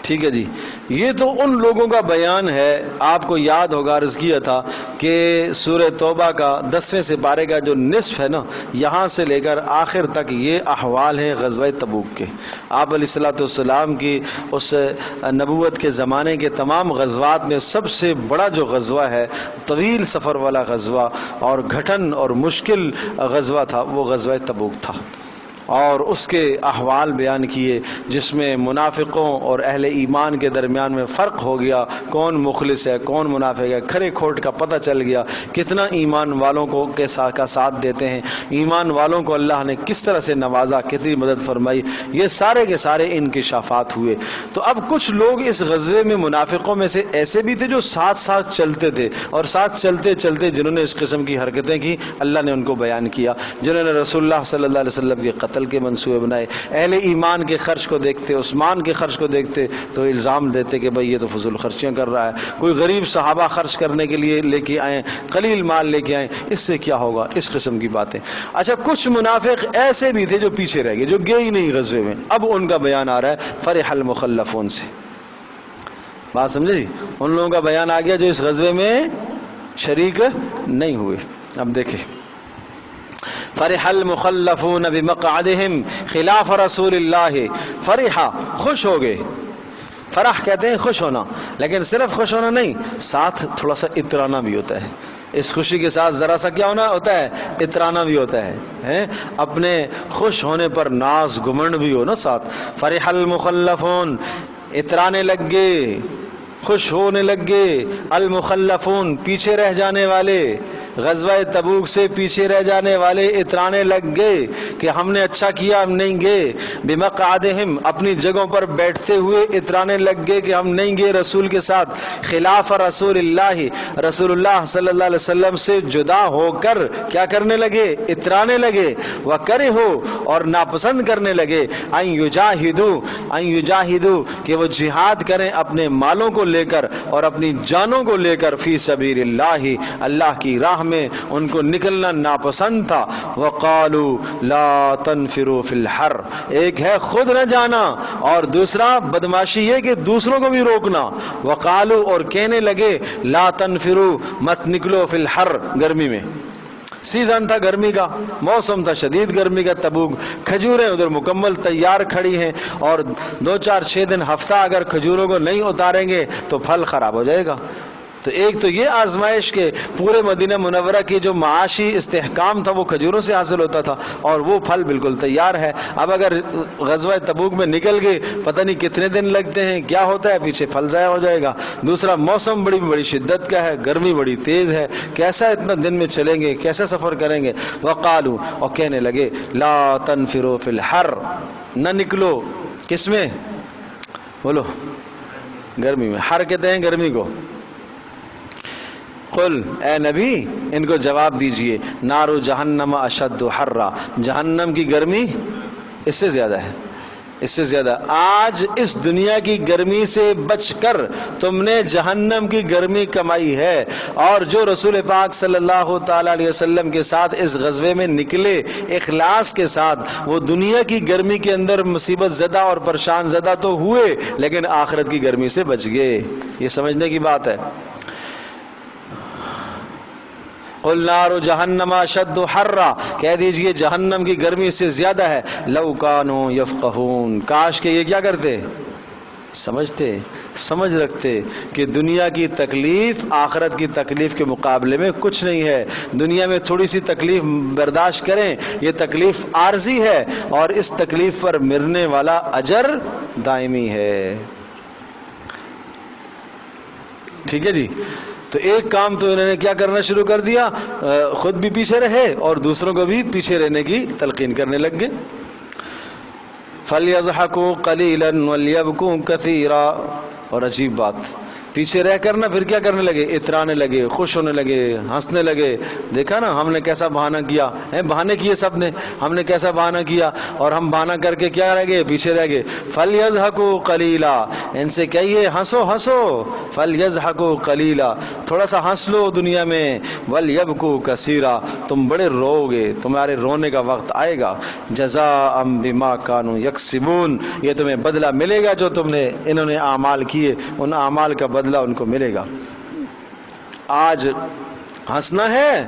ٹھیک ہے جی. یہ تو ان لوگوں کا بیان ہے. آپ کو یاد ہوگا عرض کیا تھا کہ سورہ توبہ کا 10ویں سپارے کا جو نصف ہے نا، یہاں سے لے کر آخر تک یہ احوال ہیں غزوہ تبوک کے. آپ علیہ الصلوۃ والسلام کی اس نبوت کے زمانے کے تمام غزوات میں سب سے بڑا جو غزوہ ہے، طویل سفر والا غزوہ اور گھٹن اور مشکل غزوہ تھا، وہ غزوہ تبوک تھا. اور اس کے احوال بیان کیے جس میں منافقوں اور اہل ایمان کے درمیان میں فرق ہو گیا، کون مخلص ہے کون منافق ہے، کھرے کھوٹ کا پتہ چل گیا، کتنا ایمان والوں کو کا ساتھ دیتے ہیں، ایمان والوں کو اللہ نے کس طرح سے نوازا، کتنی مدد فرمائی، یہ سارے کے سارے انکشافات ہوئے۔ تو اب کچھ لوگ اس غزوے میں منافقوں میں سے ایسے بھی تھے جو ساتھ ساتھ چلتے تھے، اور ساتھ چلتے چلتے جنہوں نے اس قسم کی حرکتیں کی اللہ نے ان کو بیان کیا، جنہوں نے رسول اللہ صلی اللہ علیہ وسلم کے قتل کے منصوبے بنائے، اہل ایمان کے خرچ کو دیکھتے، عثمان کے خرچ کو دیکھتے تو الزام دیتے کہ بھئی یہ تو فضول خرچیاں کر رہا ہے، کوئی غریب صحابہ خرچ کرنے کے لیے لے کے آئیں، قلیل مال لے کے آئیں، اس سے کیا ہوگا، اس قسم کی باتیں۔ اچھا کچھ منافق ایسے بھی تھے جو پیچھے رہ گئے، جو گئے ہی نہیں غزوے میں، اب ان کا بیان آ رہا ہے فرح المخلفون سے۔ بات سمجھے جی؟ ان لوگوں کا بیان آ گیا جو اس غزوے میں شریک نہیں ہوئے۔ اب دیکھیں فرح المخلفون بمقعدہم خلاف رسول اللہ، فرحہ خوش ہو گئے، فرح کہتے ہیں خوش ہونا، لیکن صرف خوش ہونا نہیں، ساتھ تھوڑا سا اترانا بھی ہوتا ہے، اس خوشی کے ساتھ ذرا سا کیا ہونا ہوتا ہے، اترانا بھی ہوتا ہے، اپنے خوش ہونے پر ناز گمنڈ بھی ہو نا ساتھ۔ فرح المخلفون، اترانے لگ گئے، خوش ہونے لگ گئے، المخلفون پیچھے رہ جانے والے، غزوہ تبوک سے پیچھے رہ جانے والے اترانے لگ گئے کہ ہم نے اچھا کیا ہم نہیں گئے، بمقعدہم اپنی جگہوں پر بیٹھتے ہوئے اترانے لگ گئے کہ ہم نہیں گئے رسول کے ساتھ، خلاف رسول اللہ، رسول اللہ صلی اللہ علیہ وسلم سے جدا ہو کر کیا کرنے لگے، اترانے لگے، وکرہو اور ناپسند کرنے لگے، ان یجاہدوا کہ وہ جہاد کریں اپنے مالوں کو لے کر اور اپنی جانوں کو لے کر، فی سبیل اللہ اللہ کی راہ میں ان کو نکلنا ناپسند تھا۔ وقالوا لا تنفروا فی الحر، ایک ہے خود نہ جانا اور دوسرا بدماشی یہ کہ دوسروں کو بھی روکنا۔ وقالوا اور کہنے لگے لا تنفروا مت نکلو فی الحر، گرمی میں، سیزن تھا گرمی کا، موسم تھا شدید گرمی کا، تبوک کھجوریں ادھر مکمل تیار کھڑی ہیں، اور 2-4-6 دن ہفتہ اگر کھجوروں کو نہیں اتاریں گے تو پھل خراب ہو جائے گا۔ تو ایک تو یہ آزمائش کے پورے مدینہ منورہ کی جو معاشی استحکام تھا وہ کھجوروں سے حاصل ہوتا تھا، اور وہ پھل بالکل تیار ہے۔ اب اگر غزوہ تبوک میں نکل گئے پتہ نہیں کتنے دن لگتے ہیں، کیا ہوتا ہے، پیچھے پھل ضائع ہو جائے گا۔ دوسرا موسم بڑی شدت کا ہے، گرمی بڑی تیز ہے، کیسا اتنا دن میں چلیں گے، کیسا سفر کریں گے۔ وقالو اور کہنے لگے لا تنفروا فی الحر، نہ نکلو کس میں، بولو، گرمی میں، حر کہتے ہیں گرمی کو۔ قل اے نبی ان کو جواب دیجئے نار جہنم اشد حرا، جہنم کی گرمی اس سے زیادہ ہے، اس سے زیادہ۔ آج اس دنیا کی گرمی سے بچ کر تم نے جہنم کی گرمی کمائی ہے، اور جو رسول پاک صلی اللہ تعالی علیہ وسلم کے ساتھ اس غزوے میں نکلے اخلاص کے ساتھ، وہ دنیا کی گرمی کے اندر مصیبت زدہ اور پریشان زدہ تو ہوئے لیکن آخرت کی گرمی سے بچ گئے۔ یہ سمجھنے کی بات ہے۔ قل نار جہنم اشد حرا، کہہ دیجئے جہنم کی گرمی سے زیادہ ہے۔ لو کانوا یفقہون، کاش کہ یہ کیا کرتے، سمجھتے، سمجھ رکھتے کہ دنیا کی تکلیف آخرت کی تکلیف کے مقابلے میں کچھ نہیں ہے۔ دنیا میں تھوڑی سی تکلیف برداشت کریں، یہ تکلیف عارضی ہے، اور اس تکلیف پر ملنے والا اجر دائمی ہے۔ ٹھیک ہے جی؟ تو ایک کام تو انہوں نے کیا کرنا شروع کر دیا، خود بھی پیچھے رہے اور دوسروں کو بھی پیچھے رہنے کی تلقین کرنے لگ گئے۔ فَلْيَضْحَكُوا قَلِيلًا وَلْيَبْكُوا كَثِيرًا، اور عجیب بات، پیچھے رہ کر نا پھر کیا کرنے لگے، اترانے لگے، خوش ہونے لگے، ہنسنے لگے۔ دیکھا نا ہم نے کیسا بہانہ کیا ہے، بہانے کیے سب نے، ہم نے کیسا بہانہ کیا، اور ہم بہانہ کر کے کیا رہ گئے، پیچھے رہ گئے۔ فَلْيَضْحَكُوا قَلِيلًا، ان سے کہیے ہنسو ہنسو، فَلْيَضْحَكُوا قَلِيلًا، تھوڑا سا ہنس لو دنیا میں، وَلْيَبْكُوا كَثِيرًا، تم بڑے رو گے، تمہارے رونے کا وقت آئے گا۔ جَزَاءً بِمَا كَانُوا يَكْسِبُونَ، یہ تمہیں بدلہ ملے گا جو تم نے انہوں نے اعمال کیے، ان اعمال کا بدلہ ان کو ملے گا۔ آج ہنسنا ہے،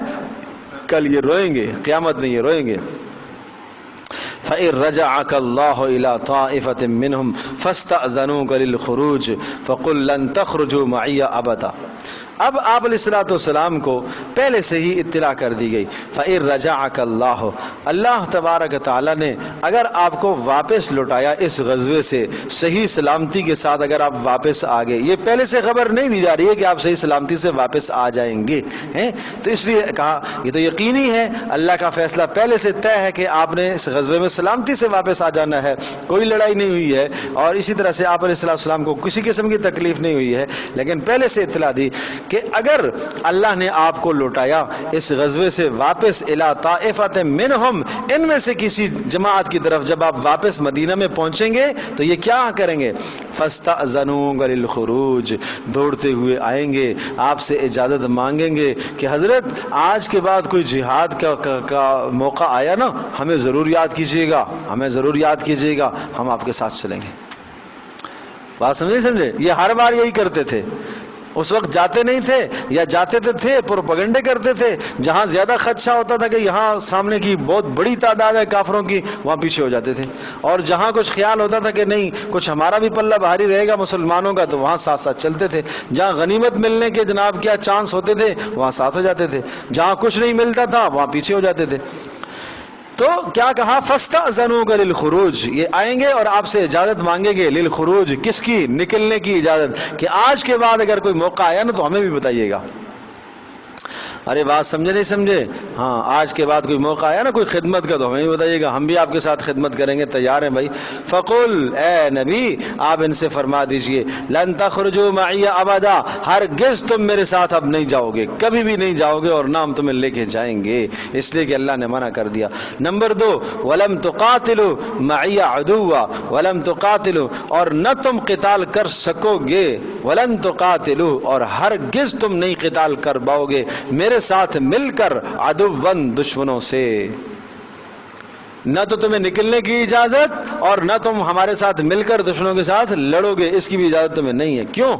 کل یہ روئیں گے، قیامت میں یہ روئیں گے۔ فَإِن رَجَعَكَ اللَّهُ إِلَى طَائِفَةٍ مِّنْهُمْ فَاسْتَأْذَنُوكَ لِلْخُرُوجِ فَقُلْ لَن تَخْرُجُوا مَعِيَّ أَبَدًا، اب آپ علیہ الصلوۃ والسلام کو پہلے سے ہی اطلاع کر دی گئی، فَإِن رَجَعَكَ اللَّهُ، اللہ تبارک تعالیٰ نے اگر آپ کو واپس لوٹایا اس غزوے سے صحیح سلامتی کے ساتھ، اگر آپ واپس آ گئے، یہ پہلے سے خبر نہیں دی جا رہی ہے کہ آپ صحیح سلامتی سے واپس آ جائیں گے ہیں، تو اس لیے کہا یہ تو یقینی ہے، اللہ کا فیصلہ پہلے سے طے ہے کہ آپ نے اس غزوے میں سلامتی سے واپس آ جانا ہے، کوئی لڑائی نہیں ہوئی ہے، اور اسی طرح سے آپ علیہ الصلوۃ والسلام کو کسی قسم کی تکلیف نہیں ہوئی ہے، لیکن پہلے سے اطلاع دی کہ اگر اللہ نے آپ کو لوٹایا اس غزوے سے واپس الی طائفۃ منہم، ان میں سے کسی جماعت کی طرف، جب آپ واپس مدینہ میں پہنچیں گے تو یہ کیا کریں گے؟ فاستأذنوک للخروج، دوڑتے ہوئے آئیں گے، آپ سے اجازت مانگیں گے کہ حضرت آج کے بعد کوئی جہاد کا موقع آیا نا، ہمیں ضرور یاد کیجیے گا، ہمیں ضرور یاد کیجیے گا، ہم آپ کے ساتھ چلیں گے۔ بات سمجھے؟ یہ ہر بار یہی کرتے تھے، اس وقت جاتے نہیں تھے، یا جاتے تھے پروپیگنڈے کرتے تھے، جہاں زیادہ خدشہ ہوتا تھا کہ یہاں سامنے کی بہت بڑی تعداد ہے کافروں کی، وہاں پیچھے ہو جاتے تھے، اور جہاں کچھ خیال ہوتا تھا کہ نہیں کچھ ہمارا بھی پلہ بھاری رہے گا مسلمانوں کا، تو وہاں ساتھ ساتھ چلتے تھے، جہاں غنیمت ملنے کے جناب کیا چانس ہوتے تھے وہاں ساتھ ہو جاتے تھے، جہاں کچھ نہیں ملتا تھا وہاں پیچھے ہو جاتے تھے۔ تو کیا کہا؟ فاستأذنوک للخروج، یہ آئیں گے اور آپ سے اجازت مانگیں گے، للخروج، کس کی؟ نکلنے کی اجازت، کہ آج کے بعد اگر کوئی موقع آیا نا تو ہمیں بھی بتائیے گا۔ ارے بات سمجھے نہیں سمجھے؟ ہاں، آج کے بعد کوئی موقع آیا نا کوئی خدمت کا تو ہمیں بھی بتائیے گا، ہم بھی آپ کے ساتھ خدمت کریں گے، تیار ہیں بھائی۔ فقل، اے نبی آپ ان سے فرما دیجئے، لن تخرجوا معی ابدا، ہرگز تم میرے ساتھ اب نہیں جاؤ گے، کبھی بھی نہیں جاؤ گے، اور نہ ہم تمہیں لے کے جائیں گے، اس لیے کہ اللہ نے منع کر دیا۔ نمبر 2، ولم تقاتلوا معی عدوا، ولم تقاتلوا، اور نہ تم قتال کر سکو گے، ولن تقاتلوا، اور ہرگز تم نہیں قتال کر پاؤ گے میرے ساتھ مل کر، عدوًا، دشمنوں سے، نہ تو تمہیں نکلنے کی اجازت اور نہ تم ہمارے ساتھ مل کر دشمنوں کے ساتھ لڑو گے، اس کی بھی اجازت تمہیں نہیں ہے۔ کیوں؟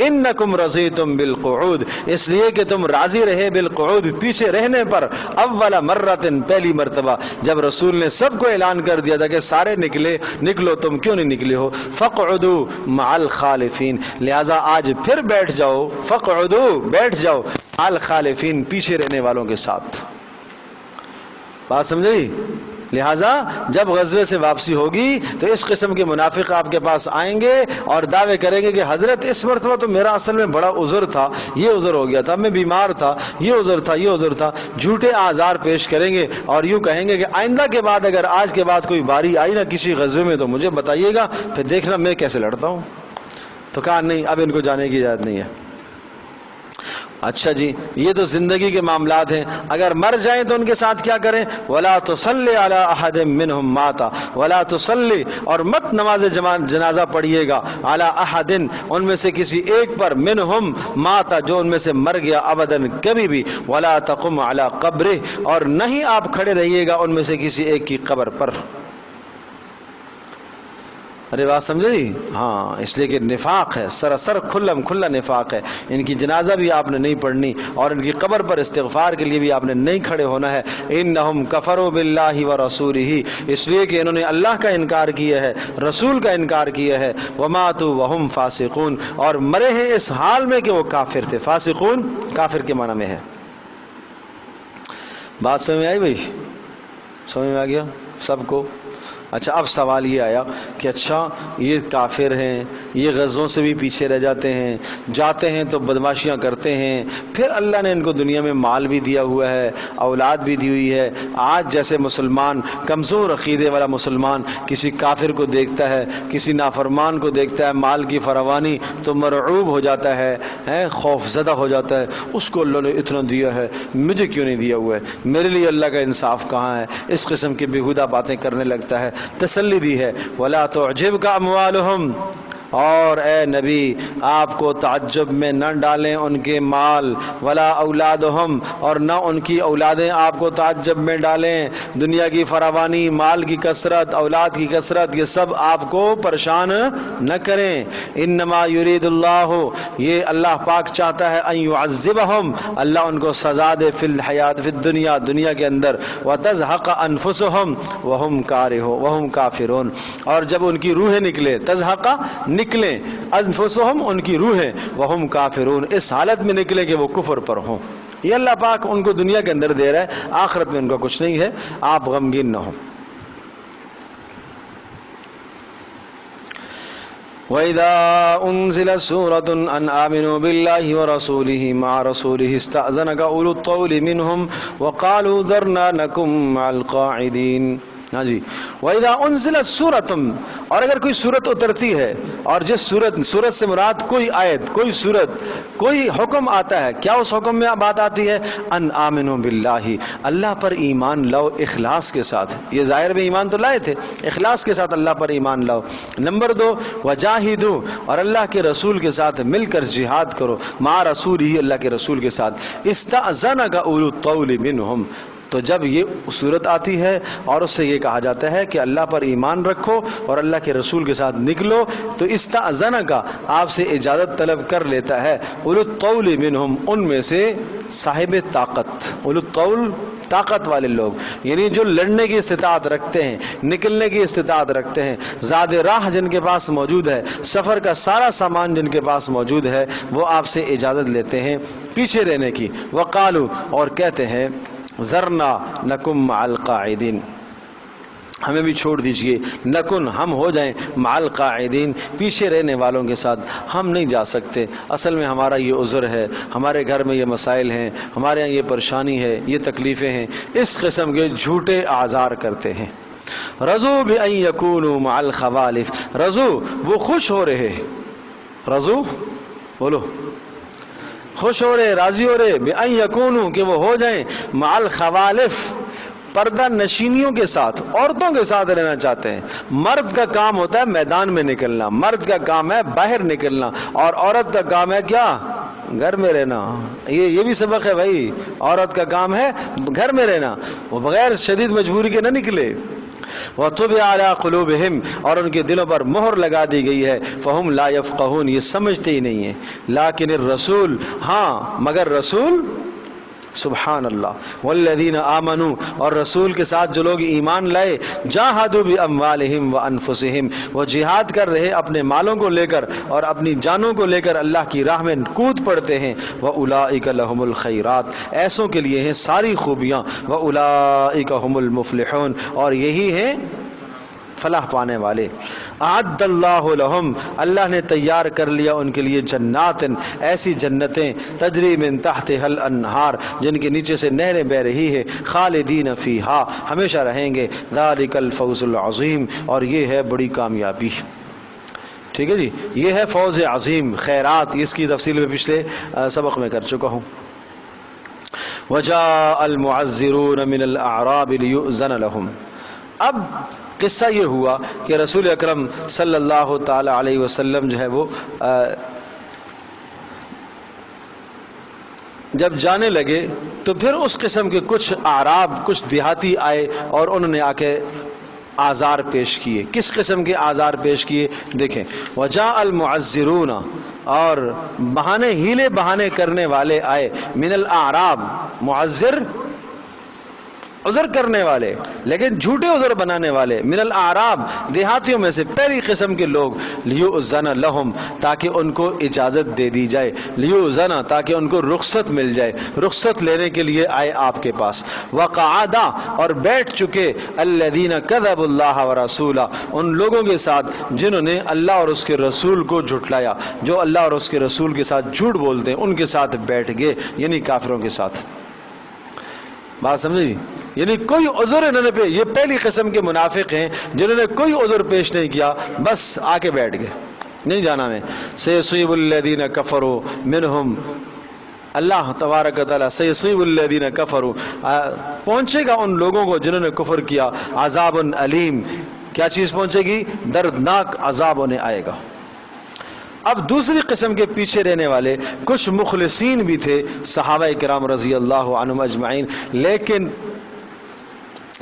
انکم رضیتم بالقعود، اس لیے کہ تم راضی رہے بالقعود، پیچھے رہنے پر، اول مرۃ، پہلی مرتبہ جب رسول نے سب کو اعلان کر دیا تھا کہ سارے نکلو، تم کیوں نہیں نکلے ہو؟ فقعدوا مع الخالفین، لہذا آج پھر بیٹھ جاؤ، فقعدوا، بیٹھ جاؤ، مع الخالفین، پیچھے رہنے والوں کے ساتھ۔ بات سمجھی؟ لہٰذا جب غزوے سے واپسی ہوگی تو اس قسم کے منافق آپ کے پاس آئیں گے اور دعوے کریں گے کہ حضرت اس مرتبہ تو میرا اصل میں بڑا عذر تھا، یہ عذر ہو گیا تھا، میں بیمار تھا، یہ عذر تھا، یہ عذر تھا، جھوٹے اعذار پیش کریں گے اور یوں کہیں گے کہ آئندہ کے بعد اگر آج کے بعد کوئی باری آئی نا کسی غزوے میں تو مجھے بتائیے گا، پھر دیکھنا میں کیسے لڑتا ہوں۔ تو کہا نہیں، اب ان کو جانے کی اجازت نہیں ہے۔ اچھا جی، یہ تو زندگی کے معاملات ہیں، اگر مر جائیں تو ان کے ساتھ کیا کریں؟ وَلَا تُصَلِّ عَلَىٰ أَحَدٍ مِّنْهُمْ مَاتَ، وَلَا تُصَلِّ، اور مت نماز جنازہ پڑھیے گا، عَلَىٰ أَحَدٍ، ان میں سے کسی ایک پر، مِّنْهُمْ مَاتَ، جو ان میں سے مر گیا، أَبَدًا، کبھی بھی، وَلَا تَقُمْ عَلَىٰ قَبْرِهِ، اور نہیں آپ کھڑے رہیے گا ان میں سے کسی ایک کی قبر پر۔ ارے بات سمجھے جی؟ ہاں، اس لیے کہ نفاق ہے، سراسر کھلا نفاق ہے، ان کی جنازہ بھی آپ نے نہیں پڑھنی اور ان کی قبر پر استغفار کے لیے بھی آپ نے نہیں کھڑے ہونا ہے۔ انہم کفروا باللہ ورسولہ، اس لیے کہ انہوں نے اللہ کا انکار کیا ہے، رسول کا انکار کیا ہے، وماتوا وہم فاسقون، اور مرے ہیں اس حال میں کہ وہ کافر تھے۔ فاسقون کافر کے معنی میں ہے۔ بات سمجھ میں آئی بھائی؟ سمجھ میں آ گیا سب کو؟ اچھا، اب سوال یہ آیا کہ اچھا یہ کافر ہیں، یہ غزووں سے بھی پیچھے رہ جاتے ہیں، جاتے ہیں تو بدماشیاں کرتے ہیں، پھر اللہ نے ان کو دنیا میں مال بھی دیا ہوا ہے، اولاد بھی دی ہوئی ہے، آج جیسے مسلمان، کمزور عقیدے والا مسلمان کسی کافر کو دیکھتا ہے، کسی نافرمان کو دیکھتا ہے، مال کی فراوانی، تو مرعوب ہو جاتا ہے، خوف زدہ ہو جاتا ہے، اس کو اللہ نے اتنا دیا ہے، مجھے کیوں نہیں دیا ہوا ہے، میرے لیے اللہ کا انصاف کہاں ہے، اس قسم کی بیہودہ باتیں کرنے لگتا ہے۔ تسلی دی ہے، وَلَا تُعْجِبْكَ أَمْوَالُهُمْ، اور اے نبی آپ کو تعجب میں نہ ڈالیں ان کے مال، ولا اولادہم، اور نہ ان کی اولادیں آپ کو تعجب میں ڈالیں، دنیا کی فراوانی، مال کی کثرت، اولاد کی کثرت، یہ سب آپ کو پریشان نہ کریں۔ انما یرید اللہ، یہ اللہ پاک چاہتا ہے، ان یعذبہم، اللہ ان کو سزا دے، فی الحیات، فی الدنیا، دنیا کے اندر، وتزہق انفسہم وہم کارہون، وہم کافرون، اور جب ان کی روحیں نکلے، تزہق نکلیں انفسہم ان کی روحیں وہم کافرون اس حالت میں نکلیں کہ وہ کفر پر ہوں. یہ اللہ پاک ان کو دنیا کے اندر دے رہا ہے، آخرت میں ان کا کچھ نہیں ہے، آپ غمگین نہ ہوں. وَإِذَا أُنزِلَتْ سُورَةٌ أَنْ آمِنُوا بِاللَّهِ وَرَسُولِهِ مَعَ رَسُولِهِ اسْتَأْذَنَكَ أُولُو الطَّوْلِ مِنْهُمْ وَقَالُوا ذَرْنَا نَكُن مَّعَ الْقَاعِدِينَ. ہاں جی، وَإِذَا أُنزِلَتْ سُورَةٌ اور اگر کوئی صورت اترتی ہے، اور جس صورت سے مراد کوئی آیت، کوئی صورت، کوئی حکم آتا ہے، کیا اس حکم میں بات آتی ہے؟ ان آمنوا باللہ، اللہ پر ایمان لاؤ اخلاص کے ساتھ. یہ ظاہر میں ایمان تو لائے تھے، اخلاص کے ساتھ اللہ پر ایمان لاؤ. نمبر 2 وجاہدوا، اور اللہ کے رسول کے ساتھ مل کر جہاد کرو، مع رسول ہی، اللہ کے رسول کے ساتھ. استأذنک اولو الطول منہم، تو جب یہ صورت آتی ہے اور اس سے یہ کہا جاتا ہے کہ اللہ پر ایمان رکھو اور اللہ کے رسول کے ساتھ نکلو، تو استأذن کا آپ سے اجازت طلب کر لیتا ہے اولو الطول منہم، ان میں سے صاحب طاقت. اولو الطول طاقت والے لوگ، یعنی جو لڑنے کی استطاعت رکھتے ہیں، نکلنے کی استطاعت رکھتے ہیں، زاد راہ جن کے پاس موجود ہے، سفر کا سارا سامان جن کے پاس موجود ہے، وہ آپ سے اجازت لیتے ہیں پیچھے رہنے کی. وقالو، اور کہتے ہیں ذرنا نکن مع القاعدین، ہمیں بھی چھوڑ دیجئے، نکن ہم ہو جائیں مع القاعدین، پیچھے رہنے والوں کے ساتھ. ہم نہیں جا سکتے، اصل میں ہمارا یہ عذر ہے، ہمارے گھر میں یہ مسائل ہیں، ہمارے یہاں یہ پریشانی ہے، یہ تکلیفیں ہیں. اس قسم کے جھوٹے اعذار کرتے ہیں. رضوا بأن یکونوا مع الخوالف، رضو وہ خوش ہو رہے، رضو بولو، خوش ہو رہے، راضی ہو رہے، بأن یکونوا کہ وہ ہو جائیں مع الخوالف پردہ نشینیوں کے ساتھ، عورتوں کے ساتھ رہنا چاہتے ہیں. مرد کا کام ہوتا ہے میدان میں نکلنا، مرد کا کام ہے باہر نکلنا، اور عورت کا کام ہے کیا؟ گھر میں رہنا. یہ بھی سبق ہے بھائی، عورت کا کام ہے گھر میں رہنا، وہ بغیر شدید مجبوری کے نہ نکلے. وَطُبِعَ عَلَىٰ قُلُوبِهِمْ، اور ان کے دلوں پر مہر لگا دی گئی ہے. فَهُمْ لَا يَفْقَهُونَ، یہ سمجھتے ہی نہیں ہیں. لیکن الرسول، ہاں مگر رسول، سبحان اللہ، والذین آمنوا، اور رسول کے ساتھ جو لوگ ایمان لائے، جاہدوا باموالہم وانفسہم، وہ جہاد کر رہے اپنے مالوں کو لے کر اور اپنی جانوں کو لے کر اللہ کی راہ میں کود پڑتے ہیں. واولئک لہم الخیرات، ایسوں کے لیے ہیں ساری خوبیاں. واولئک هم المفلحون، اور یہی ہیں فلاح پانے والے. اعد اللہ لہم، اللہ نے تیار کر لیا ان کے لیے جنات، ایسی جنتیں، تجری من تحتها الانہار، جن کے نیچے سے نہریں بہ رہی ہے، خالدین فیہا، ہمیشہ رہیں گے. ذالک الفوز العظیم، اور یہ ہے بڑی کامیابی. ٹھیک ہے جی، یہ ہے فوز عظیم، خیرات. اس کی تفصیل میں پچھلے سبق میں کر چکا ہوں. وجاء المعذرون من الاعراب لیؤذن لهم، اب قصہ یہ ہوا کہ رسول اکرم صلی اللہ تعالی علیہ وسلم جو ہے وہ جب جانے لگے تو پھر اس قسم کے کچھ اعراب، کچھ دیہاتی آئے اور انہوں نے آ کے آزار پیش کیے. کس قسم کے آزار پیش کیے؟ دیکھیں، وجاء المعذرون، اور بہانے، ہیلے بہانے کرنے والے آئے، من الاعراب، معذر عذر کرنے والے لیکن جھوٹے عذر بنانے والے، من الاعراب، دیہاتیوں میں سے پہلی قسم کے لوگ، لیؤذن لہم، تاکہ ان کو اجازت دے دی جائے، لیؤذن، تاکہ ان کو رخصت مل جائے، رخصت لینے کے لیے آئے آپ کے پاس. وقعدا، اور بیٹھ چکے، الذین کذبوا اللہ ورسولہ، ان لوگوں کے ساتھ جنہوں نے اللہ اور اس کے رسول کو جھٹلایا، جو اللہ اور اس کے رسول کے ساتھ جھوٹ بولتے ہیں ان کے ساتھ بیٹھ گئے، یعنی کافروں کے ساتھ. بات سمجھے؟ یعنی کوئی عذر انہوں نے یہ پہلی قسم کے منافق ہیں جنہوں نے کوئی عذر پیش نہیں کیا، بس آ کے بیٹھ گئے، نہیں جانا میں. سیصیب الذین کفروا منہم، اللہ تبارک تعالیٰ سیصیب الذین کفروا، پہنچے گا ان لوگوں کو جنہوں نے کفر کیا، عذاب علیم، کیا چیز پہنچے گی؟ دردناک عذاب انہیں آئے گا. اب دوسری قسم کے پیچھے رہنے والے کچھ مخلصین بھی تھے صحابہ کرام رضی اللہ عنہم اجمعین، لیکن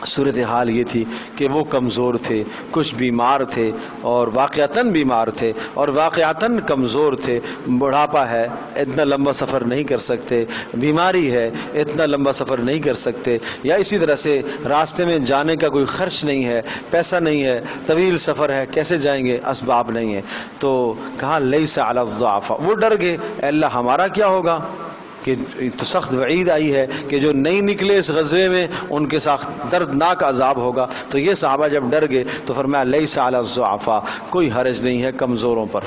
صورتحال یہ تھی کہ وہ کمزور تھے، کچھ بیمار تھے اور واقعتاً بیمار تھے اور واقعتاً کمزور تھے، بڑھاپا ہے اتنا لمبا سفر نہیں کر سکتے، بیماری ہے اتنا لمبا سفر نہیں کر سکتے، یا اسی طرح سے راستے میں جانے کا کوئی خرچ نہیں ہے، پیسہ نہیں ہے، طویل سفر ہے، کیسے جائیں گے، اسباب نہیں ہے، تو کہا لیس علی الضعفاء، وہ ڈر گئے اے اللہ ہمارا کیا ہوگا، کہ تو سخت وعید آئی ہے کہ جو نہیں نکلے اس غزوے میں ان کے ساتھ دردناک عذاب ہوگا، تو یہ صحابہ جب ڈر گئے تو فرمایا لیس علی الضعفاء، کوئی حرج نہیں ہے کمزوروں پر،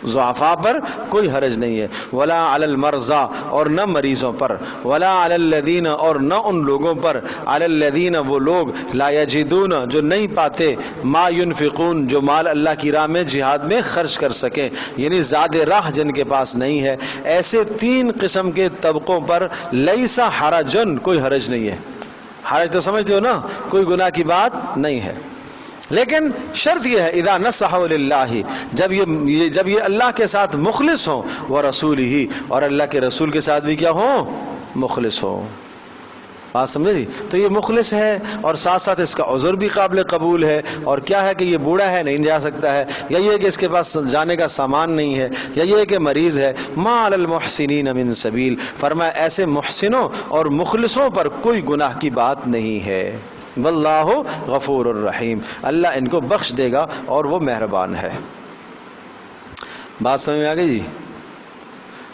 ضعفاء پر کوئی حرج نہیں ہے، ولا علی المرضى اور نہ مریضوں پر، ولا علی الذین اور نہ ان لوگوں پر، علی الذین وہ لوگ لا یجدون جو نہیں پاتے، ما ينفقون جو مال اللہ کی راہ میں جہاد میں خرچ کر سکیں، یعنی زاد راہ جن کے پاس نہیں ہے، ایسے 3 قسم کے طبقوں پر لیس حرجن کوئی حرج نہیں ہے، حرج تو سمجھتے ہو نا، کوئی گناہ کی بات نہیں ہے، لیکن شرط یہ ہے اذا نصحوا للہ، جب یہ اللہ کے ساتھ مخلص ہوں، ورسولہ اور اللہ کے رسول کے ساتھ بھی کیا ہوں، مخلص ہوں، بات سمجھے جی، تو یہ مخلص ہے اور ساتھ ساتھ اس کا عذر بھی قابل قبول ہے، اور کیا ہے کہ یہ بوڑھا ہے نہیں جا سکتا ہے، یا یہ کہ اس کے پاس جانے کا سامان نہیں ہے، یا یہ کہ مریض ہے، ما علی المحسنین من سبیل، فرمایا ایسے محسنوں اور مخلصوں پر کوئی گناہ کی بات نہیں ہے، واللہ غفور الرحیم، اللہ ان کو بخش دے گا اور وہ مہربان ہے، بات سمجھ میں آ گئی جی۔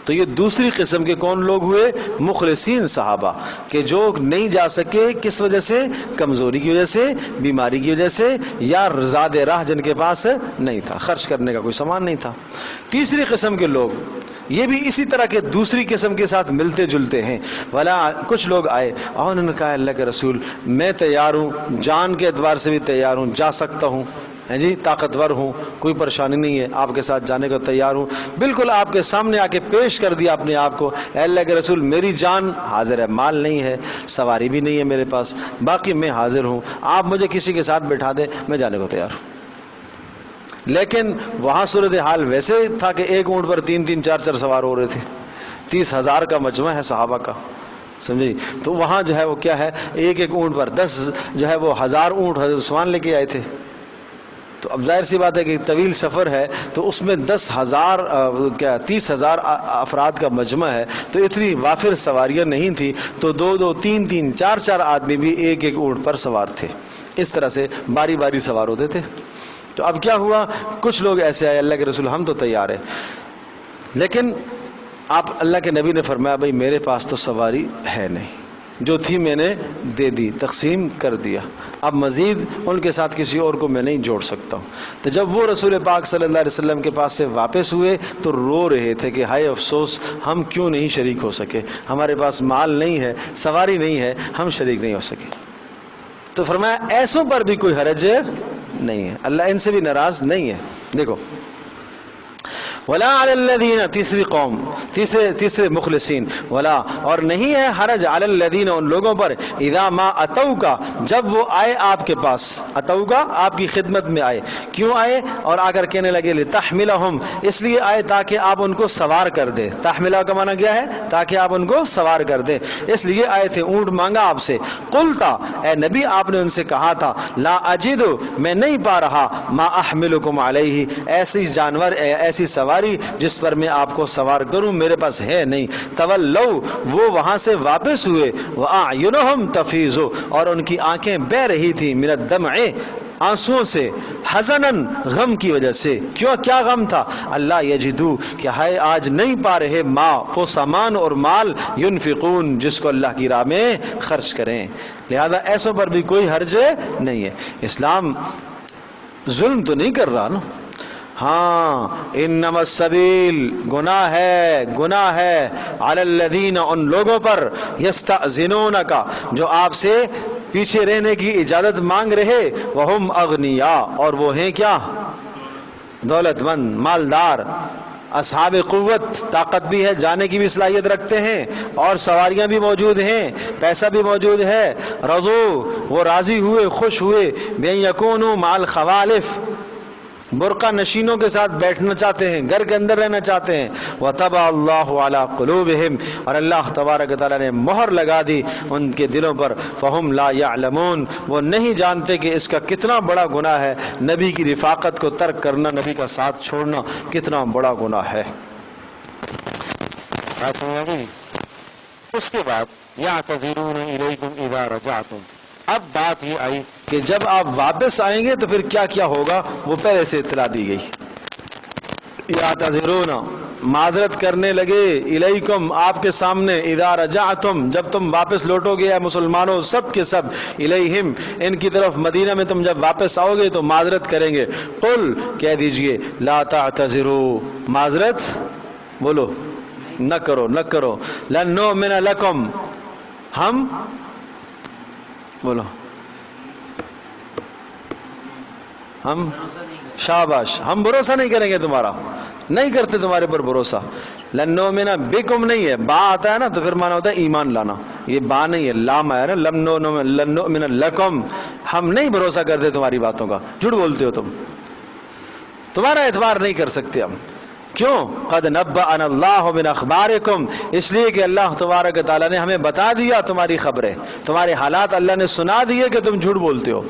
تو یہ دوسری قسم کے کون لوگ ہوئے، مخلصین صحابہ، کہ جو نہیں جا سکے کس وجہ سے، کمزوری کی وجہ سے، بیماری کی وجہ سے، یا زاد راہ جن کے پاس نہیں تھا، خرچ کرنے کا کوئی سامان نہیں تھا۔ تیسری قسم کے لوگ یہ بھی اسی طرح کے دوسری قسم کے ساتھ ملتے جلتے ہیں، ولا کچھ لوگ آئے اور انہوں نے کہا اللہ کے رسول میں تیار ہوں، جان کے اعتبار سے بھی تیار ہوں، جا سکتا ہوں، جی طاقتور ہوں، کوئی پریشانی نہیں ہے، آپ کے ساتھ جانے کو تیار ہوں، بالکل آپ کے سامنے آ کے پیش کر دیا اپنے آپ کو، اے اللہ کے رسول میری جان حاضر ہے، مال نہیں ہے، سواری بھی نہیں ہے میرے پاس، باقی میں حاضر ہوں، آپ مجھے کسی کے ساتھ بٹھا دیں، میں جانے کو تیار ہوں۔ لیکن وہاں صورتحال ویسے تھا کہ ایک اونٹ پر 3 4 سوار ہو رہے تھے، 30,000 کا مجمع ہے صحابہ کا، سمجھے، تو وہاں جو ہے وہ کیا ہے، ایک اونٹ پر 10 جو ہے وہ 1000 اونٹ حضرت عثمان لے کے آئے تھے، تو اب ظاہر سی بات ہے کہ طویل سفر ہے، تو اس میں 30,000 افراد کا مجمع ہے، تو اتنی وافر سواریاں نہیں تھی، تو 2 3 4 آدمی بھی ایک اونٹ پر سوار تھے، اس طرح سے باری باری سوار ہوتے تھے۔ تو اب کیا ہوا، کچھ لوگ ایسے آئے اللہ کے رسول ہم تو تیار ہیں، لیکن آپ اللہ کے نبی نے فرمایا بھائی میرے پاس تو سواری ہے نہیں، جو تھی میں نے دے دی، تقسیم کر دیا، اب مزید ان کے ساتھ کسی اور کو میں نہیں جوڑ سکتا ہوں۔ تو جب وہ رسول پاک صلی اللہ علیہ وسلم کے پاس سے واپس ہوئے تو رو رہے تھے کہ ہائے افسوس ہم کیوں نہیں شریک ہو سکے، ہمارے پاس مال نہیں ہے، سواری نہیں ہے، ہم شریک نہیں ہو سکے۔ تو فرمایا ایسوں پر بھی کوئی حرج نہیں ہے، اللہ ان سے بھی ناراض نہیں ہے۔ دیکھو ولا علی الذین، تیسری قوم، تیسرے مخلصین، ولا اور نہیں ہے حرج علی الذین ان لوگوں پر، اذا ما اتوکا جب وہ آئے آپ کے پاس، اتوکا آپ کی خدمت میں آئے، کیوں آئے، اور آ کر کہنے لگے لتحملہم، اس لیے آئے تاکہ آپ ان کو سوار کر دے، تحملہ کا معنی کیا ہے، تاکہ آپ ان کو سوار کر دیں، اس لیے آئے تھے، اونٹ مانگا آپ سے، قلتا اے نبی آپ نے ان سے کہا تھا لا اجد میں نہیں پا رہا ما احملکم علیہ ایسی جانور ایسی سواری جس پر میں آپ کو سوار کروں، میرے پاس ہے نہیں، تولو وہ وہاں سے واپس ہوئے، واعینہم تفیض اور ان کی آنکھیں بہہ رہی تھی، من الدمع آنسوؤں سے، حزنن غم کی وجہ سے، کیوں کیا غم تھا، اللہ یجدو کہ ہے آج نہیں پا رہے ما وہ سامان اور مال ينفقون جس کو اللہ کی راہ میں خرچ کریں، لہذا ایسوں پر بھی کوئی حرج نہیں ہے۔ اسلام ظلم تو نہیں کر رہا نا، ہاں انما السبیل گناہ ہے علی الذین ان لوگوں پر یستأذنونک جو آپ سے پیچھے رہنے کی اجازت مانگ رہے، وہم اغنیاء اور وہ ہیں کیا، دولت مند، مالدار، اصحاب قوت، طاقت بھی ہے، جانے کی بھی صلاحیت رکھتے ہیں، اور سواریاں بھی موجود ہیں، پیسہ بھی موجود ہے، رضو وہ راضی ہوئے، خوش ہوئے، بین یکونوا مع الخوالف برقع نشینوں کے ساتھ بیٹھنا چاہتے ہیں، گھر کے اندر رہنا چاہتے ہیں۔ وَطَبَعَ اللَّهُ عَلَىٰ قُلُوبِهِمْ، اور اللہ تبارک تعالیٰ نے مہر لگا دی ان کے دلوں پر، فَهُمْ لَا يَعْلَمُونَ، وہ نہیں جانتے کہ اس کا کتنا بڑا گناہ ہے، نبی کی رفاقت کو ترک کرنا، نبی کا ساتھ چھوڑنا کتنا بڑا گناہ ہے۔ اس کے بعد يَعْتَذِرُونَ إِلَيْكُمْ إِذَا رَجَعْتُمْ، اب بات یہ آئی کہ جب آپ واپس آئیں گے تو پھر کیا کیا ہوگا، وہ پہلے سے اطلاع دی گئی۔ یعتذرون، معذرت کرنے لگے، الیکم، آپ کے سامنے، اذا رجعتم، جب تم واپس لوٹو گے، اے مسلمانوں سب کے سب، الیہم، ان کی طرف، مدینہ میں تم جب واپس آؤ گے تو معذرت کریں گے۔ قل، کہہ دیجئے، لا تعتذروا، معذرت بولو نہ کرو، نہ کرو، لن نؤمن لکم، ہم بولو، ہم شاباش، ہم بھروسہ نہیں کریں گے تمہارا، نہیں کرتے تمہارے پر بھروسہ۔ لن نؤمن بکم نہیں ہے، با آتا ہے نا تو پھر مانا ہوتا ہے ایمان لانا، یہ با نہیں ہے، لام آیا نا، لن نؤمن لکم، ہم نہیں بھروسہ کرتے تمہاری باتوں کا، جھوٹ بولتے ہو تم، تمہارا اعتبار نہیں کر سکتے ہم۔ کیوں؟ قد نبأنا اللہ من اخبارکم، اس لیے کہ اللہ تبارک تعالیٰ نے ہمیں بتا دیا تمہاری خبریں، تمہارے حالات اللہ نے سنا دیے کہ تم جھوٹ بولتے ہو۔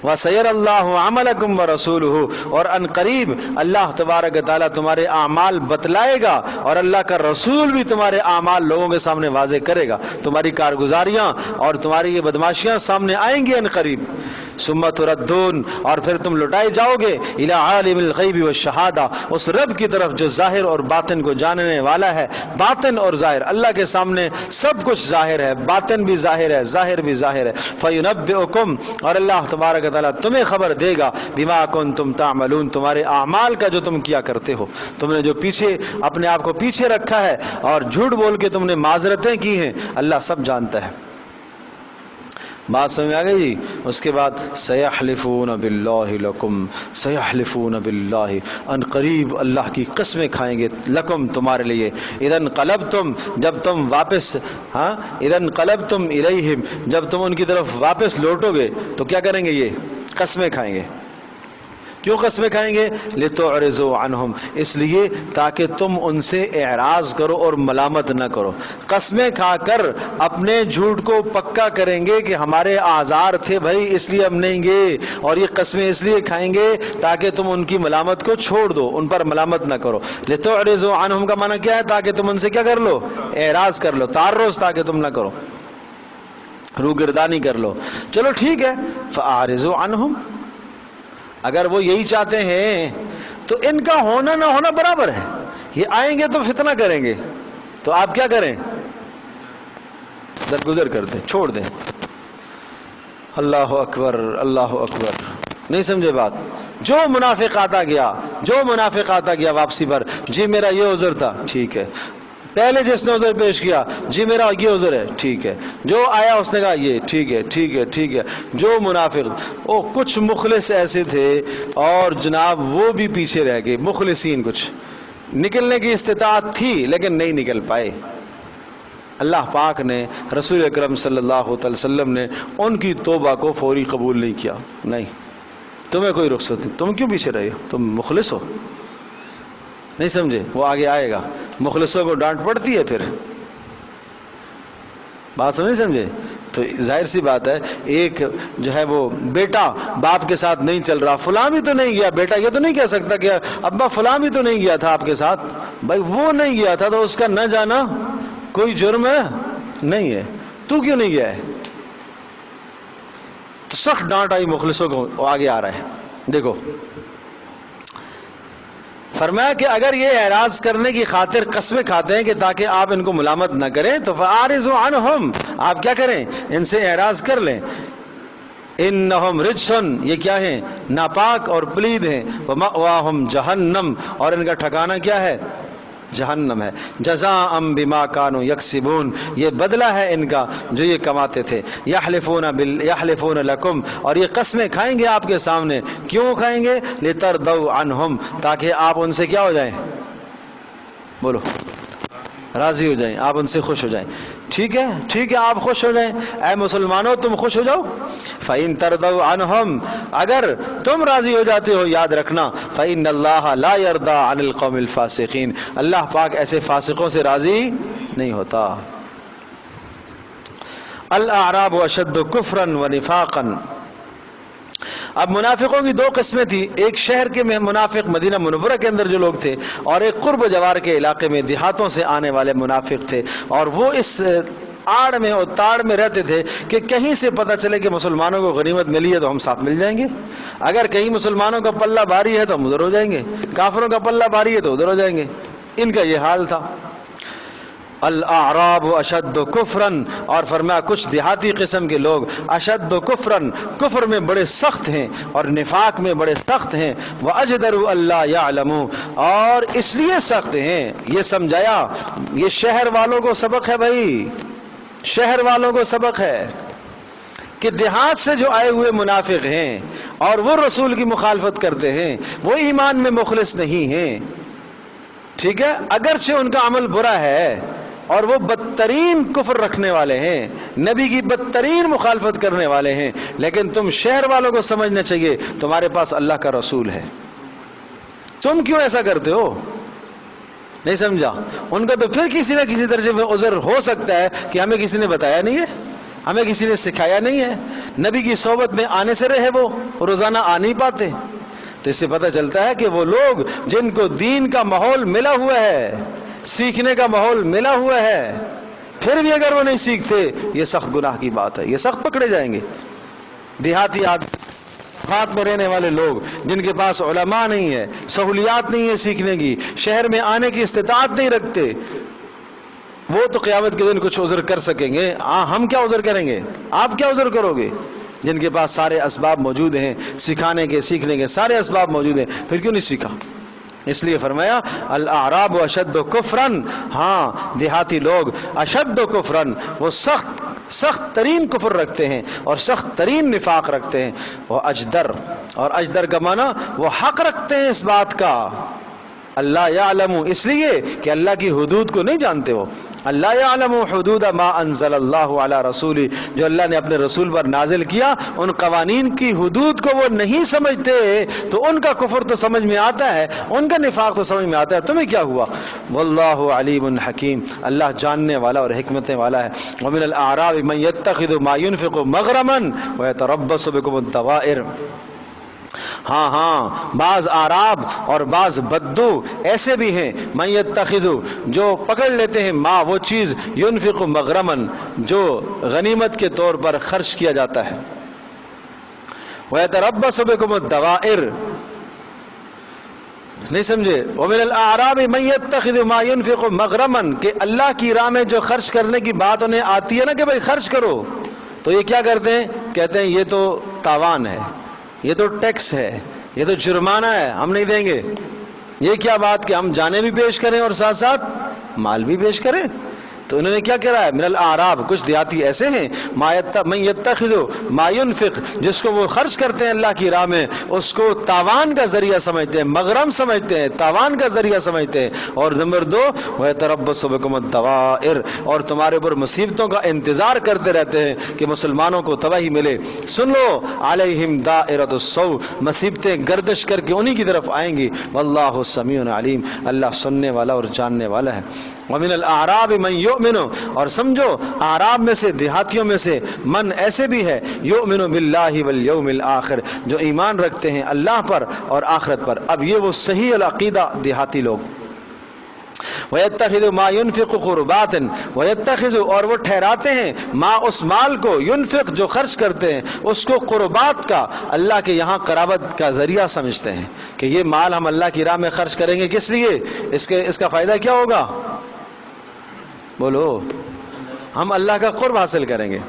وَسَيَرَ اللَّهُ عَمَلَكُمْ وَرَسُولُهُ، اور ان قریب اللہ تبارک تعالیٰ تمہارے اعمال بتلائے گا، اور اللہ کا رسول بھی تمہارے اعمال لوگوں کے سامنے واضح کرے گا، تمہاری کارگزاریاں اور تمہاری یہ بدماشیاں سامنے آئیں گی ان قریب۔ ثُمَّ تُرَدُّونَ، اور پھر تم لوٹائے جاؤ گے، إِلَىٰ عَالِمِ الْغَيْبِ وَالشَّهَادَةِ، اس رب کی طرف جو ظاہر اور باطن کو جاننے والا ہے۔ باطن اور ظاہر، اللہ کے سامنے سب کچھ ظاہر ہے، باطن بھی ظاہر ہے، ظاہر بھی ظاہر ہے۔ فَيُنَبِّئُكُمْ، اور اللہ تبارک تعالیٰ تمہیں خبر دے گا، بِمَا كُنتُمْ تَعْمَلُونَ، تمہارے اعمال کا جو تم کیا کرتے ہو، تم نے جو پیچھے اپنے آپ کو پیچھے رکھا ہے اور جھوٹ بول کے تم نے معذرتیں کی ہیں، اللہ سب جانتا ہے۔ بات سمجھ میں آ گئی جی؟ اس کے بعد سیحلفون باللہ لکم، سیحلفون باللہ، ان قریب اللہ کی قسمیں کھائیں گے، لکم، تمہارے لیے، اذا انقلبتم، جب تم واپس، اذا انقلبتم الیہم، جب تم ان کی طرف واپس لوٹو گے تو کیا کریں گے؟ یہ قسمیں کھائیں گے۔ کیوں قسمیں کھائیں گے؟ لِتُعْرِضُوا عَنْهُمْ، اس لیے تاکہ تم ان سے اعراض کرو اور ملامت نہ کرو۔ قسمیں کھا کر اپنے جھوٹ کو پکا کریں گے کہ ہمارے آزار تھے بھائی اس لیے ہم نہیں گئے، اور یہ قسمیں اس لیے کھائیں گے تاکہ تم ان کی ملامت کو چھوڑ دو، ان پر ملامت نہ کرو۔ لِتُعْرِضُوا عَنْهُمْ کا معنی کیا ہے؟ تاکہ تم ان سے کیا کر لو؟ اعراض کر لو، تعرض تاکہ تم نہ کرو، روگردانی کر لو۔ چلو ٹھیک ہے، فَأَعْرِضُوا عَنْهُمْ، اگر وہ یہی چاہتے ہیں تو ان کا ہونا نہ ہونا برابر ہے، یہ آئیں گے تو فتنہ کریں گے، تو آپ کیا کریں؟ درگزر کر دیں، چھوڑ دیں۔ اللہ اکبر، اللہ اکبر، نہیں سمجھے بات؟ جو منافق آتا گیا واپسی پر، جی میرا یہ عذر تھا، ٹھیک ہے، پہلے جس نے عذر پیش کیا، جی میرا یہ عذر ہے، ٹھیک ہے، جو آیا اس نے کہا یہ ٹھیک ہے، ٹھیک ہے، ٹھیک ہے۔ جو منافق، او کچھ مخلص ایسے تھے اور جناب وہ بھی پیچھے رہ گئے، مخلصین کچھ نکلنے کی استطاعت تھی لیکن نہیں نکل پائے۔ اللہ پاک نے، رسول اکرم صلی اللہ علیہ وسلم نے ان کی توبہ کو فوری قبول نہیں کیا۔ نہیں، تمہیں کوئی رخصت نہیں، تم کیوں پیچھے رہے ہو؟ تم مخلص ہو، نہیں سمجھے؟ وہ آگے آئے گا، مخلصوں کو ڈانٹ پڑتی ہے پھر، بات سمجھ سمجھے؟ تو ظاہر سی بات ہے، ایک جو ہے وہ بیٹا باپ کے ساتھ نہیں چل رہا، فلاں بھی تو نہیں گیا، بیٹا یہ تو نہیں کہہ سکتا کہ ابا فلاں بھی تو نہیں گیا تھا آپ کے ساتھ، بھائی وہ نہیں گیا تھا تو اس کا نہ جانا کوئی جرم ہے نہیں ہے، تو کیوں نہیں گیا ہے؟ تو سخت ڈانٹ آئی مخلصوں کو، آگے آ رہا ہے، دیکھو فرمایا کہ اگر یہ اعراض کرنے کی خاطر قسمیں کھاتے ہیں کہ تاکہ آپ ان کو ملامت نہ کریں تو فَأَعْرِضُوا عَنْهُمْ، آپ کیا کریں؟ ان سے اعراض کر لیں۔ انہم رجسن، یہ کیا ہیں؟ ناپاک اور پلید ہیں۔ وَمَأْوَاهُمْ جَهَنَّمْ، اور ان کا ٹھکانہ کیا ہے؟ جہنم ہے۔ جزاء بما كانوا يكسبون، یہ بدلہ ہے ان کا جو یہ کماتے تھے۔ یحلفون لکم، اور یہ قسمیں کھائیں گے آپ کے سامنے، کیوں کھائیں گے؟ لترضوا عنہم، تاکہ آپ ان سے کیا ہو جائیں؟ بولو، راضی ہو جائیں، آپ ان سے خوش ہو جائیں. ٹھیک ہے، ٹھیک ہے، آپ خوش ہو جائیں. اے مسلمانوں تم خوش ہو جاؤ. فَإِن تَرْضَوْا عَنْهُمْ، اگر تم راضی ہو جاتے ہو یاد رکھنا فَإِنَّ اللَّهَ لَا يَرْضَىٰ عَنِ الْقَوْمِ الْفَاسِقِينَ، اللہ پاک ایسے فاسقوں سے راضی نہیں ہوتا. الاعراب اشد کفرا ونفاقا. اب منافقوں کی دو قسمیں تھی، ایک شہر کے منافق مدینہ منورہ کے اندر جو لوگ تھے، اور ایک قرب جوار کے علاقے میں دیہاتوں سے آنے والے منافق تھے، اور وہ اس آڑ میں اور تاڑ میں رہتے تھے کہ کہیں سے پتہ چلے کہ مسلمانوں کو غنیمت ملی ہے تو ہم ساتھ مل جائیں گے، اگر کہیں مسلمانوں کا پلہ بھاری ہے تو ہم ادھر ہو جائیں گے، کافروں کا پلہ بھاری ہے تو ادھر ہو جائیں گے. ان کا یہ حال تھا. الاعراب اشد کفرن، اور فرمایا کچھ دیہاتی قسم کے لوگ اشد کفرن، کفر میں بڑے سخت ہیں اور نفاق میں بڑے سخت ہیں. واجدروا اللہ یعلموا، اور اس لیے سخت ہیں، یہ سمجھایا، یہ شہر والوں کو سبق ہے بھائی، شہر والوں کو سبق ہے کہ دیہات سے جو آئے ہوئے منافق ہیں اور وہ رسول کی مخالفت کرتے ہیں، وہ ایمان میں مخلص نہیں ہیں. ٹھیک ہے، اگرچہ ان کا عمل برا ہے اور وہ بدترین کفر رکھنے والے ہیں، نبی کی بدترین مخالفت کرنے والے ہیں، لیکن تم شہر والوں کو سمجھنا چاہیے تمہارے پاس اللہ کا رسول ہے. تم کیوں ایسا کرتے ہو؟ نہیں سمجھا؟ ان کا تو پھر کسی نہ کسی درجے میں عذر ہو سکتا ہے کہ ہمیں کسی نے بتایا نہیں ہے، ہمیں کسی نے سکھایا نہیں ہے، نبی کی صحبت میں آنے سے رہے وہ روزانہ آ نہیں پاتے. تو اس سے پتہ چلتا ہے کہ وہ لوگ جن کو دین کا ماحول ملا ہوا ہے، سیکھنے کا ماحول ملا ہوا ہے، پھر بھی اگر وہ نہیں سیکھتے، یہ سخت گناہ کی بات ہے، یہ سخت پکڑے جائیں گے. دیہاتی آدمی میں رہنے والے لوگ جن کے پاس علماء نہیں ہے، سہولیات نہیں ہے سیکھنے کی، شہر میں آنے کی استطاعت نہیں رکھتے، وہ تو قیامت کے دن کچھ عذر کر سکیں گے. ہم کیا عذر کریں گے؟ آپ کیا عذر کرو گے؟ جن کے پاس سارے اسباب موجود ہیں، سکھانے کے سیکھنے کے سارے اسباب موجود ہیں، پھر کیوں نہیں سیکھا؟ اس لیے فرمایا الاعراب اشد کفرن، ہاں دیہاتی لوگ اشد کفرن، وہ سخت ترین کفر رکھتے ہیں اور سخت ترین نفاق رکھتے ہیں. وہ اجدر، اور اجدر کا معنی وہ حق رکھتے ہیں اس بات کا. اللہ یعلم، اس لیے کہ اللہ کی حدود کو نہیں جانتے. وہ اللہ یعلم حدود ما انزل اللہ علی رسولی، جو اللہ نے اپنے رسول پر نازل کیا ان قوانین کی حدود کو وہ نہیں سمجھتے، تو ان کا کفر تو سمجھ میں آتا ہے، ان کا نفاق تو سمجھ میں آتا ہے. تمہیں کیا ہوا؟ واللہ علیم حکیم، اللہ جاننے والا اور حکمتیں والا ہے. ومن الاعراب من یتخذ ما ينفق مغرما ويتربص بكم الدوائر. ہاں بعض آراب اور بعض بدو ایسے بھی ہیں، من یتخذ، جو پکڑ لیتے ہیں، ما وہ چیز، ينفق مغرمن، جو غنیمت کے طور پر خرچ کیا جاتا ہے، ويتربص بكم الدوائر. نہیں سمجھے؟ ومن الاعراب من یتخذ ما ينفق مغرمن، کہ اللہ کی راہ میں جو خرچ کرنے کی بات انہیں آتی ہے نا کہ بھائی خرچ کرو، تو یہ کیا کرتے ہیں؟ کہتے ہیں یہ تو تاوان ہے، یہ تو ٹیکس ہے، یہ تو جرمانہ ہے، ہم نہیں دیں گے. یہ کیا بات کہ ہم جانیں بھی پیش کریں اور ساتھ ساتھ مال بھی پیش کریں؟ تو انہوں نے کیا کہا ہے؟ من الاعراب، کچھ دیہاتی ایسے ہیں، من یتخذ ما ينفق، جس کو وہ خرچ کرتے ہیں اللہ کی راہ میں، اس کو تاوان کا ذریعہ سمجھتے ہیں، مغرم سمجھتے ہیں، تاوان کا ذریعہ سمجھتے ہیں. اور نمبر 2 وَيَتَرَبَّصُ بِكُمُ الدَّوَائِرَ، اور تمہارے اوپر مصیبتوں کا انتظار کرتے رہتے ہیں کہ مسلمانوں کو تباہی ملے. سن لو، علیہم دائرۃ السوء، مصیبتیں گردش کر کے انہی کی طرف آئیں گی. واللہ سمیع علیم، اللہ سننے والا اور جاننے والا ہے. ومن الاعراب من یؤمن، اور سمجھو اعراب میں سے، دیہاتیوں میں سے، من ایسے بھی ہے، یؤمن باللہ والیوم الآخر، جو ایمان رکھتے ہیں اللہ پر اور آخرت پر. اب یہ وہ صحیح العقیدہ دیہاتی لوگ. وَيَتَّخِذُ مَا يُنْفِقُ قُرُبَاتٍ، وَيَتَّخِذُ، اور وہ ٹھہراتے ہیں، ما اس مال کو، ينفق جو خرچ کرتے ہیں، اس کو قربات کا، اللہ کے یہاں قرابت کا ذریعہ سمجھتے ہیں کہ یہ مال ہم اللہ کی راہ میں خرچ کریں گے. کس لیے؟ اس کا فائدہ کیا ہوگا؟ بولو، ہم اللہ کا قرب حاصل کریں گے.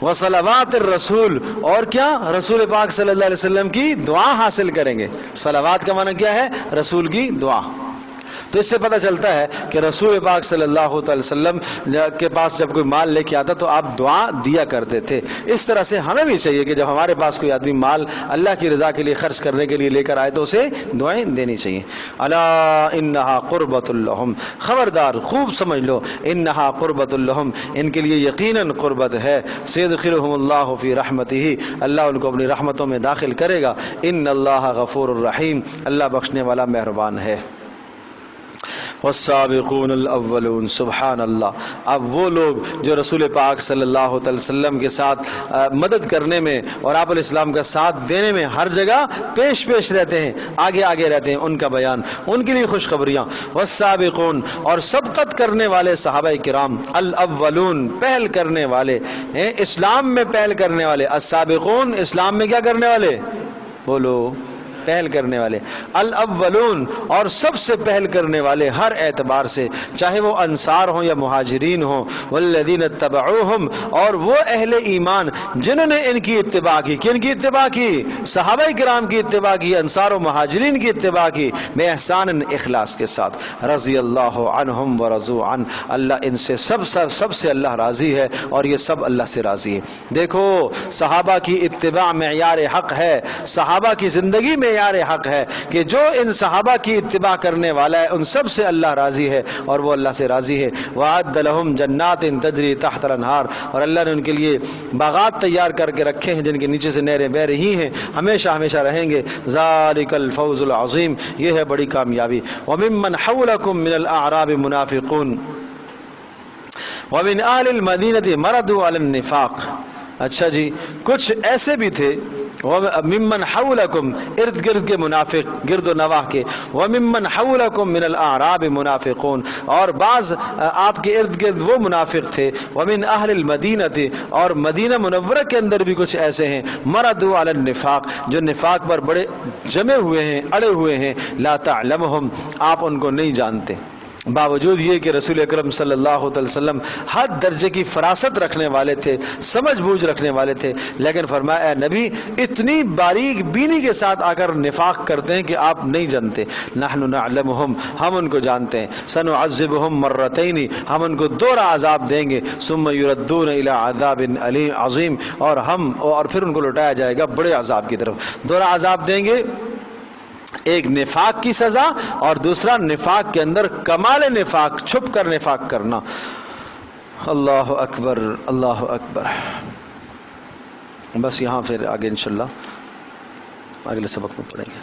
وصلوات الرسول، اور کیا؟ رسول پاک صلی اللہ علیہ وسلم کی دعا حاصل کریں گے. صلوات کا معنی کیا ہے؟ رسول کی دعا. تو اس سے پتہ چلتا ہے کہ رسول پاک صلی اللہ علیہ وسلم کے پاس جب کوئی مال لے کے آتا تو آپ دعا دیا کرتے تھے. اس طرح سے ہمیں بھی چاہیے کہ جب ہمارے پاس کوئی آدمی مال اللہ کی رضا کے لیے خرچ کرنے کے لیے لے کر آئے تو اسے دعائیں دینی چاہیے. الا انہا قربۃ لہم، خبردار خوب سمجھ لو، انہا قربۃ لہم، ان کے لیے یقیناً قربت ہے. سیدخلہم اللہ فی رحمتہ، اللہ ان کو اپنی رحمتوں میں داخل کرے گا. ان اللہ غفور الرحیم، اللہ بخشنے والا مہربان ہے. والسابقون الاولون، سبحان اللہ. اب وہ لوگ جو رسول پاک صلی اللہ علیہ وسلم کے ساتھ مدد کرنے میں اور آپ علیہ السلام کا ساتھ دینے میں ہر جگہ پیش رہتے ہیں، آگے آگے رہتے ہیں، ان کا بیان، ان کے لیے خوشخبریاں. والسابقون، اور سبقت کرنے والے صحابہ کرام، الاولون، پہل کرنے والے، اسلام میں پہل کرنے والے. السابقون، اسلام میں کیا کرنے والے؟ بولو، پہل کرنے والے. الاولون، اور سب سے پہل کرنے والے ہر اعتبار سے، چاہے وہ انصار ہوں یا مہاجرین ہوں. والذین اتبعوہم، اور وہ اہل ایمان جنہوں نے ان کی اتباع کی. کن کی اتباع کی؟ صحابہ کرام کی اتباع کی، انصار و مہاجرین کی اتباع کی، بے احسان اخلاص کے ساتھ. رضی اللہ عنہم ورضوا عنہ، اللہ ان سے سب سے اللہ راضی ہے اور یہ سب اللہ سے راضی ہے. دیکھو، صحابہ کی اتباع معیار حق ہے، صحابہ کی زندگی میں حق ہے کہ جو ان صحابہ کی اتباع کرنے والا ہے ان سب سے اللہ راضی ہے اور وہ اللہ سے راضی ہے. وَأَعَدَّ لَهُمْ جَنَّاتٍ تَجْرِي تَحْتَ الْأَنْهَارِ، اور اللہ نے ان کے لیے باغات تیار کر کے رکھے ہیں جن کے نیچے سے نہریں بہ رہی ہیں، ہمیشہ ہمیشہ رہیں گے. ذَلِكَ الْفَوْزُ الْعَظِيمُ، یہ ہے بڑی کامیابی. وَمِمَّنْ حَوْلَكُم مِّنَ الْأَعْرَابِ مُنَافِقُونَ وَمِنْ أَهْلِ الْمَدِينَةِ مَرَدُوا عَلَى النِّفَاقِ. اچھا جی، کچھ ایسے بھی تھے وَمِمَّنْ حَوْلَكُمْ، ارد گرد کے منافق، گرد و نواح کے. وَمِمَّنْ حَوْلَكُمْ مِنَ الْأَعْرَابِ مُنَافِقُونَ، اور بعض آپ کے ارد گرد وہ منافق تھے. وَمِنْ أَهْلِ الْمَدِينَةِ، اور مدینہ منورہ کے اندر بھی کچھ ایسے ہیں. مَرَدُوا عَلَى النِّفَاقِ، جو نفاق پر بڑے جمے ہوئے ہیں، اڑے ہوئے ہیں. لَا تَعْلَمُهُمْ، آپ ان کو نہیں جانتے. باوجود یہ کہ رسول اکرم صلی اللہ علیہ وسلم حد درجے کی فراست رکھنے والے تھے، سمجھ بوجھ رکھنے والے تھے، لیکن فرمایا اے نبی، اتنی باریک بینی کے ساتھ آ کر نفاق کرتے ہیں کہ آپ نہیں جانتے. نحن نعلمہم، ہم ان کو جانتے ہیں. سنعذبہم مرتین، ہم ان کو دو عذاب دیں گے. ثم یردون الی عذاب عظیم، اور پھر ان کو لوٹایا جائے گا بڑے عذاب کی طرف. دو عذاب دیں گے، ایک نفاق کی سزا اور دوسرا نفاق کے اندر کمال نفاق، چھپ کر نفاق کرنا. اللہ اکبر، اللہ اکبر. بس یہاں پھر آگے انشاءاللہ اگلے سبق میں پڑھیں گے.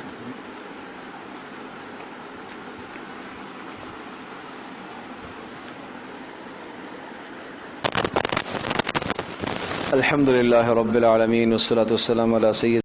الحمدللہ رب العالمین والصلاة والسلام علی سید